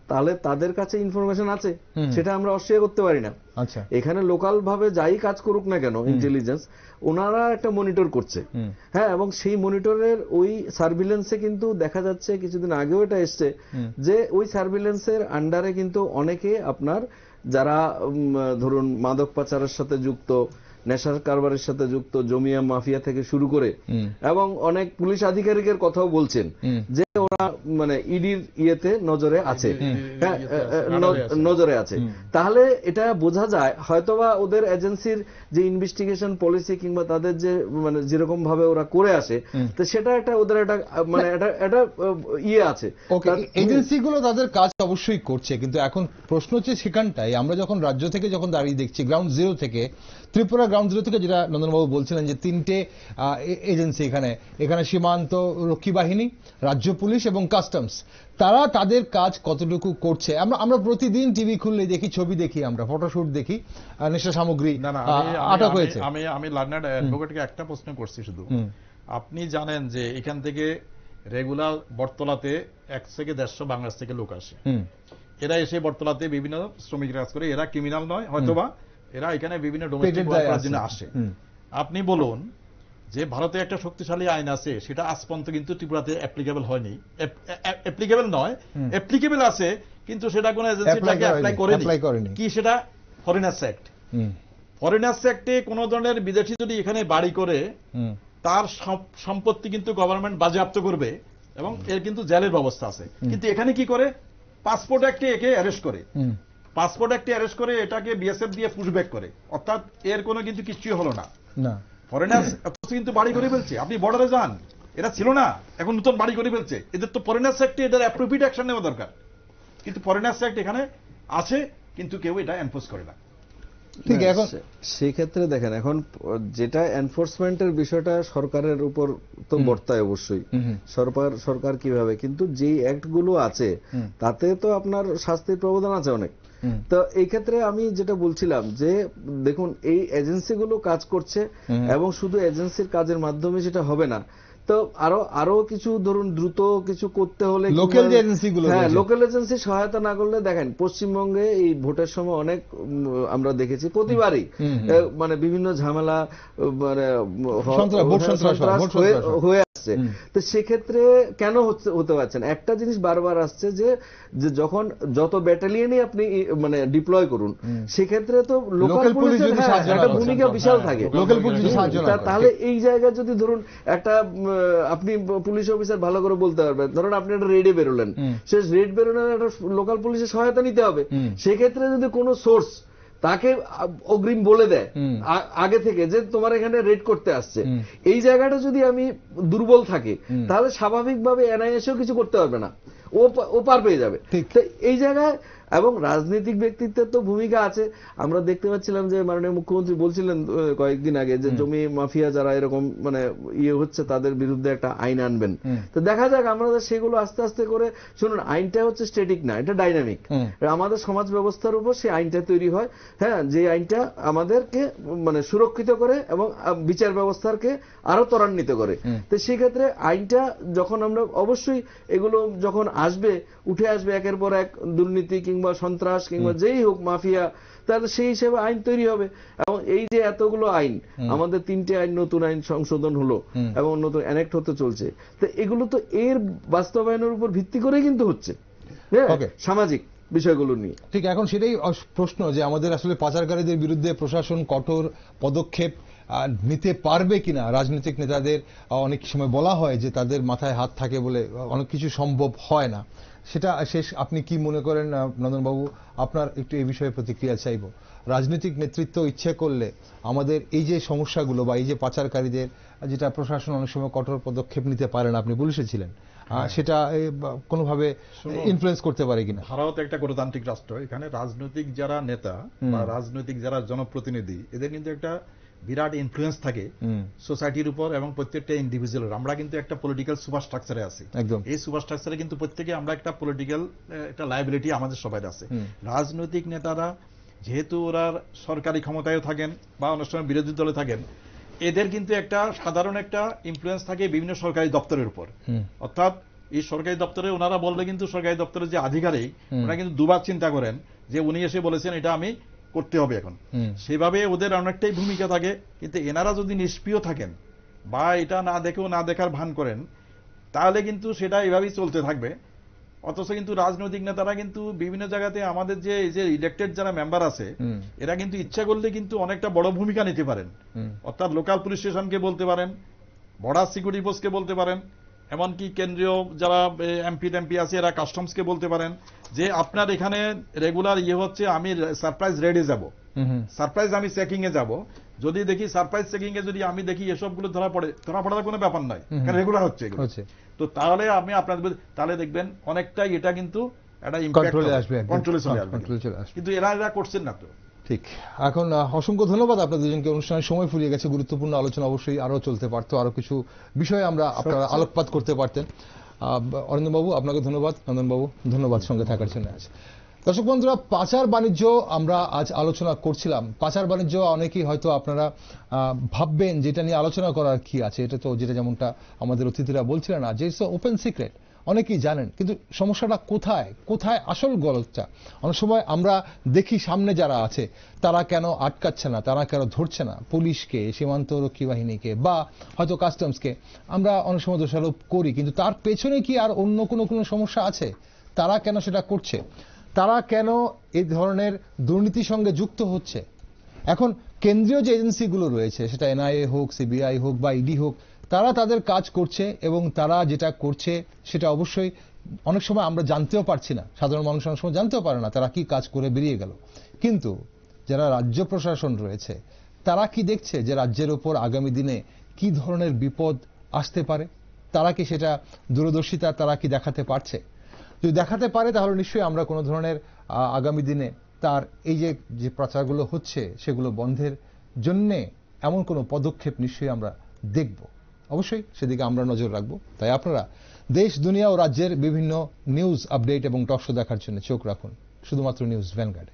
তাহলে তাদের কাছে ইনফরমেশন আছে, সেটা আমরা অস্বীকার করতে পারি না। আচ্ছা, এখানে লোকাল ভাবে যাই কাজ করুক না কেন ইন্টেলিজেন্স, ওনারা একটা মনিটর করছে। হ্যাঁ, এবং সেই মনিটরের ওই সার্ভিলেন্সে কিন্তু দেখা যাচ্ছে, কিছুদিন আগেও এটা এসছে যে ওই সার্ভিলেন্সের আন্ডারে কিন্তু অনেকে আপনার যারা ধরুন মাদক পাচারের সাথে যুক্ত, নেশার কারবারের সাথে যুক্ত, জমিয়া মাফিয়া থেকে শুরু করে, এবং অনেক পুলিশ আধিকারিকের কথাও বলছেন যে ওরা মানে ইডির ইয়েতে নজরে আছে, নজরে আছে, তাহলে এটা বোঝা যায় হয়তোবা ওদের এজেন্সির যে ইনভেস্টিগেশন পলিসি কিংবা তাদের যে মানে যেরকম ভাবে ওরা করে আসে, তো সেটা একটা ওদের একটা মানে একটা ইয়ে আছে। এজেন্সিগুলো তাদের কাজ অবশ্যই করছে, কিন্তু এখন প্রশ্ন হচ্ছে সেখানটাই আমরা যখন রাজ্য থেকে যখন দাঁড়িয়ে দেখছি গ্রাউন্ড জিরো থেকে, ত্রিপুরা গ্রাউন্ড জিরো থেকে, যেটা নন্দনবাবু বলছিলেন যে 3টে এজেন্সি এখানে সীমান্ত রক্ষী বাহিনী, রাজ্য পুলিশ এবং কাস্টমস, তারা তাদের কাজ কতটুকু করছে। আমরা প্রতিদিন টিভি খুললে দেখি, ছবি দেখি, আমরা ফটোশুট দেখি, নেশা সামগ্রী আটক হয়েছে। আমি লার্নার অ্যাডভোকেটকে একটা প্রশ্ন করছি শুধু, আপনি জানেন যে এখান থেকে রেগুলার বটতলাতে 1 থেকে 150 বাংলাদেশ থেকে লোক আসে, এরা এসে বটতলাতে বিভিন্ন শ্রমিক কাজ করে, এরা ক্রিমিনাল নয় হয়তোবা, এরা এখানে বিভিন্ন ডোমেস্টিক ওয়ার্ক করার জন্য আসে। আপনি বলুন যে ভারতে একটা শক্তিশালী আইন আছে, সেটা আজ পর্যন্ত কিন্তু ত্রিপুরাতে অ্যাপ্লিকেবল হয়নি, অ্যাপ্লিকেবল নয়, অ্যাপ্লিকেবল আছে কিন্তু সেটা কোনো এজেন্সিটাকে অ্যাপ্লাই করেনি। কি সেটা? Foreigners act. ফরেনার্স অ্যাক্টে কোন ধরনের বিদেশি যদি এখানে বাড়ি করে তার সম্পত্তি কিন্তু গভর্নমেন্ট বাজেয়াপ্ত করবে এবং এর কিন্তু জেলের ব্যবস্থা আছে। কিন্তু এখানে কি করে? পাসপোর্ট অ্যাক্টে একে অ্যারেস্ট করে, পাসপোর্ট অ্যাক্টে অ্যারেস্ট করে এটাকে বিএসএফ দিয়ে পুশব্যাক করে, অর্থাৎ এর কোনো কিন্তু কিছুই হলো না। ফরেনার্স কিন্তু বাড়ি করে ফেলছে, আপনি বর্ডারে যান, এরা ছিল না, এখন নতুন বাড়ি করে ফেলছে। এদের তো ফরেনার্স অ্যাক্টে এদের অ্যাপ্রোপ্রিয়েট অ্যাকশন নেওয়া দরকার, কিন্তু ফরেনার্স অ্যাক্ট এখানে আছে কিন্তু কেউ এটা এনফোর্স করে না। ঠিক এখন সেই ক্ষেত্রে দেখেন, এখন যেটা এনফোর্সমেন্টের বিষয়টা সরকারের উপর তো বর্তায় অবশ্যই, সরকার কিভাবে, কিন্তু যে অ্যাক্ট গুলো আছে তাতে তো আপনার শাস্তির প্রাবধান আছে অনেক। তো এই ক্ষেত্রে আমি যেটা বলছিলাম যে দেখুন এই এজেন্সিগুলো কাজ করছে এবং শুধু এজেন্সির কাজের মাধ্যমে সেটা হবে না, তো আরো কিছু ধরুন দ্রুত কিছু করতে হলে লোকাল যে এজেন্সিগুলো, হ্যাঁ লোকাল এজেন্সি সহায়তা না করলে, দেখেন পশ্চিমবঙ্গে এই ভোটের সময় অনেক আমরা দেখেছি প্রতিবারই মানে বিভিন্ন ঝামেলা মানে হয়ে আসছে। তো সেক্ষেত্রে কেন হতে পারছে না? একটা জিনিস বারবার আসছে যে যখন যত ব্যাটালিয়নই আপনি মানে ডিপ্লয় করুন, সেক্ষেত্রে তো লোকাল পুলিশের একটা ভূমিকা বিশাল থাকে। তাহলে এই জায়গায় যদি ধরুন একটা আপনি পুলিশ অফিসার ভালো করে বলতে পারবেন, ধরুন আপনি একটা রেডে বেরোলেন, সে রেড বেরোনোর একটা লোকাল পুলিশের সহায়তা নিতে হবে। সেক্ষেত্রে যদি কোনো সোর্স তাকে অগ্রিম বলে দেয় আগে থেকে যে তোমার এখানে রেড করতে আসছে, এই জায়গাটা যদি আমি দুর্বল থাকি, তাহলে স্বাভাবিকভাবে এনআইএসও কিছু করতে পারবে না, ও পার পেয়ে যাবে। এই জায়গায় এবং রাজনৈতিক ব্যক্তিত্বের তো ভূমিকা আছে। আমরা দেখতে পাচ্ছিলাম যে মাননীয় মুখ্যমন্ত্রী বলছিলেন কয়েকদিন আগে যে জমি মাফিয়া যারা এরকম মানে ইয়ে হচ্ছে তাদের বিরুদ্ধে একটা আইন আনবেন। তো দেখা যাক আমরা সেগুলো আস্তে আস্তে করে, শুনুন আইনটা হচ্ছে স্ট্যাটিক না, এটা ডাইনামিক। আমাদের সমাজ ব্যবস্থার উপর সেই আইনটা তৈরি হয়, হ্যাঁ, যে আইনটা আমাদেরকে মানে সুরক্ষিত করে এবং বিচার ব্যবস্থাকে আরো ত্বরান্বিত করে। তো সেক্ষেত্রে আইনটা যখন আমরা অবশ্যই এগুলো যখন উঠে আসবে একের পর এক দুর্নীতি কিংবা সন্ত্রাস কিংবা যেই হোক মাফিয়া, তাহলে সেই হিসেবে আইন তৈরি হবে। এবং এই যে এতগুলো আইন, আমাদের 3টে আইন নতুন আইন সংশোধন হলো এবং নতুন অ্যানেক্ট হতে চলছে, তো এগুলো তো এর বাস্তবায়নের উপর ভিত্তি করে কিন্তু হচ্ছে, হ্যাঁ, সামাজিক বিষয়গুলো নিয়ে। ঠিক, এখন সেটাই প্রশ্ন যে আমাদের আসলে পাচারকারীদের বিরুদ্ধে প্রশাসন কঠোর পদক্ষেপ নিতে পারবে কিনা। রাজনৈতিক নেতাদের অনেক সময় বলা হয় যে তাদের মাথায় হাত থাকে বলে অনেক কিছু সম্ভব হয় না। সেটা শেষ, আপনি কি মনে করেন নন্দনবাবু? আপনার একটু এই বিষয়ে প্রতিক্রিয়া চাইব। রাজনৈতিক নেতৃত্ব ইচ্ছে করলে আমাদের এই যে সমস্যাগুলো বা এই যে পাচারকারীদের যেটা প্রশাসন অনেক সময় কঠোর পদক্ষেপ নিতে পারে না, আপনি পুলিশে ছিলেন, সেটা কোনোভাবে ইনফ্লুয়েন্স করতে পারে কিনা? ভারত একটা গণতান্ত্রিক রাষ্ট্র, এখানে রাজনৈতিক যারা নেতা বা রাজনৈতিক যারা জনপ্রতিনিধি, এদের কিন্তু একটা বিরাট ইনফ্লুয়েন্স থাকে সোসাইটির উপর এবং প্রত্যেকটা ইন্ডিভিজুয়াল। আমরা কিন্তু একটা পলিটিক্যাল সুপার স্ট্রাকচারে আছি, এই সুপার স্ট্রাকচারে কিন্তু প্রত্যেকে আমরা একটা পলিটিক্যাল একটা লায়াবিলিটি আমাদের সবাই আছে। রাজনৈতিক নেতারা যেহেতু ওরা সরকারি ক্ষমতায় থাকেন বা অনেক সময় বিরোধী দলে থাকেন, এদের কিন্তু একটা সাধারণ একটা ইনফ্লুয়েন্স থাকে বিভিন্ন সরকারি দপ্তরের উপর। অর্থাৎ এই সরকারি দপ্তরে ওনারা বললে কিন্তু সরকারি দপ্তরের যে আধিকারিক, ওনারা কিন্তু দুবার চিন্তা করেন যে উনি এসে বলেছেন এটা আমি করতে হবে এখন, সেভাবে ওদের অনেকটাই ভূমিকা থাকে। কিন্তু এনারা যদি নিষ্ক্রিয় থাকেন বা এটা না দেখেও না দেখার ভান করেন, তাহলে কিন্তু সেটা এভাবেই চলতে থাকবে। অথচ কিন্তু রাজনৈতিক নেতারা কিন্তু বিভিন্ন জায়গাতে আমাদের যে ইলেক্টেড যারা মেম্বার আছে, এরা কিন্তু ইচ্ছা করলে কিন্তু অনেকটা বড় ভূমিকা নিতে পারেন। অর্থাৎ লোকাল পুলিশ স্টেশনকে বলতে পারেন, বর্ডার সিকিউরিটি ফোর্সকে বলতে পারেন, এমনকি কেন্দ্রীয় যারা এমপি আছে এরা কাস্টমসকে বলতে পারেন যে আপনার এখানে রেগুলার হচ্ছে, আমি সারপ্রাইজ রেডে যাব, সারপ্রাইজ আমি চেকিং এ যাব, যদি দেখি সারপ্রাইজ চেকিং এ যদি আমি দেখি এসবগুলো ধরা পড়ার কোনো ব্যাপার নাই, কারণ রেগুলার হচ্ছে এগুলো। তো তাহলে আমি আপনাদের তাহলে দেখবেন অনেকটাই এটা কিন্তু একটা ইমপ্যাক্ট কন্ট্রোলে চলে আসবে, কিন্তু এরা করছেন না। তো ঠিক, এখন অসংখ্য ধন্যবাদ আপনাদের দুজনকে। অনুষ্ঠানের সময় ফুরিয়ে গেছে, গুরুত্বপূর্ণ আলোচনা অবশ্যই আরো চলতে পারতো, আরো কিছু বিষয়ে আমরা আপনারা আলোকপাত করতে পারতেন। অরিন্দম বাবু আপনাকে ধন্যবাদ, নন্দন বাবু ধন্যবাদ সঙ্গে থাকার জন্য। আজ দর্শক বন্ধুরা, পাচার বাণিজ্য আমরা আজ আলোচনা করছিলাম। পাচার বাণিজ্য অনেকেই হয়তো আপনারা ভাববেন যেটা নিয়ে আলোচনা করার কি আছে, এটা তো যেটা যেমনটা আমাদের অতিথিরা বলছিলেন না যে ওপেন সিক্রেট, অনেকেই জানেন, কিন্তু সমস্যাটা কোথায়, কোথায় আসল গলতটা? অনেক সময় আমরা দেখি সামনে যারা আছে তারা কেন আটকাচ্ছে না, তারা কেন ধরছে না পুলিশকে, সীমান্তরক্ষী বাহিনীকে বা হয়তো কাস্টমসকে, আমরা অনেক সময় দোষারোপ করি, কিন্তু তার পেছনে কি আর অন্য কোনো সমস্যা আছে? তারা কেন সেটা করছে? তারা কেন এই ধরনের দুর্নীতির সঙ্গে যুক্ত হচ্ছে? এখন কেন্দ্রীয় যে এজেন্সিগুলো রয়েছে, সেটা এনআইএ হোক, সিবিআই হোক বা ইডি হোক, তারা তাদের কাজ করছে এবং তারা যেটা করছে সেটা অবশ্যই অনেক সময় আমরা জানতেও পারছি না, সাধারণ মানুষ অনেক সময় জানতেও পারে না তারা কি কাজ করে বেরিয়ে গেল। কিন্তু যারা রাজ্য প্রশাসন রয়েছে তারা কি দেখছে যে রাজ্যের ওপর আগামী দিনে কি ধরনের বিপদ আসতে পারে? তারা কি সেটা দূরদর্শিতা তারা কি দেখাতে পারছে? যদি দেখাতে পারে তাহলে নিশ্চয়ই আমরা কোনো ধরনের আগামী দিনে তার এই যে প্রচারগুলো হচ্ছে সেগুলো বন্ধের জন্যে এমন কোনো পদক্ষেপ নিশ্চয়ই আমরা দেখব। অবশ্যই সেদিকে আমরা নজর রাখবো। তাই আপনারা দেশ, দুনিয়া ও রাজ্যের বিভিন্ন নিউজ আপডেট এবং টক শো দেখার জন্য চোখ রাখুন শুধুমাত্র নিউজ ভ্যানগার্ডে।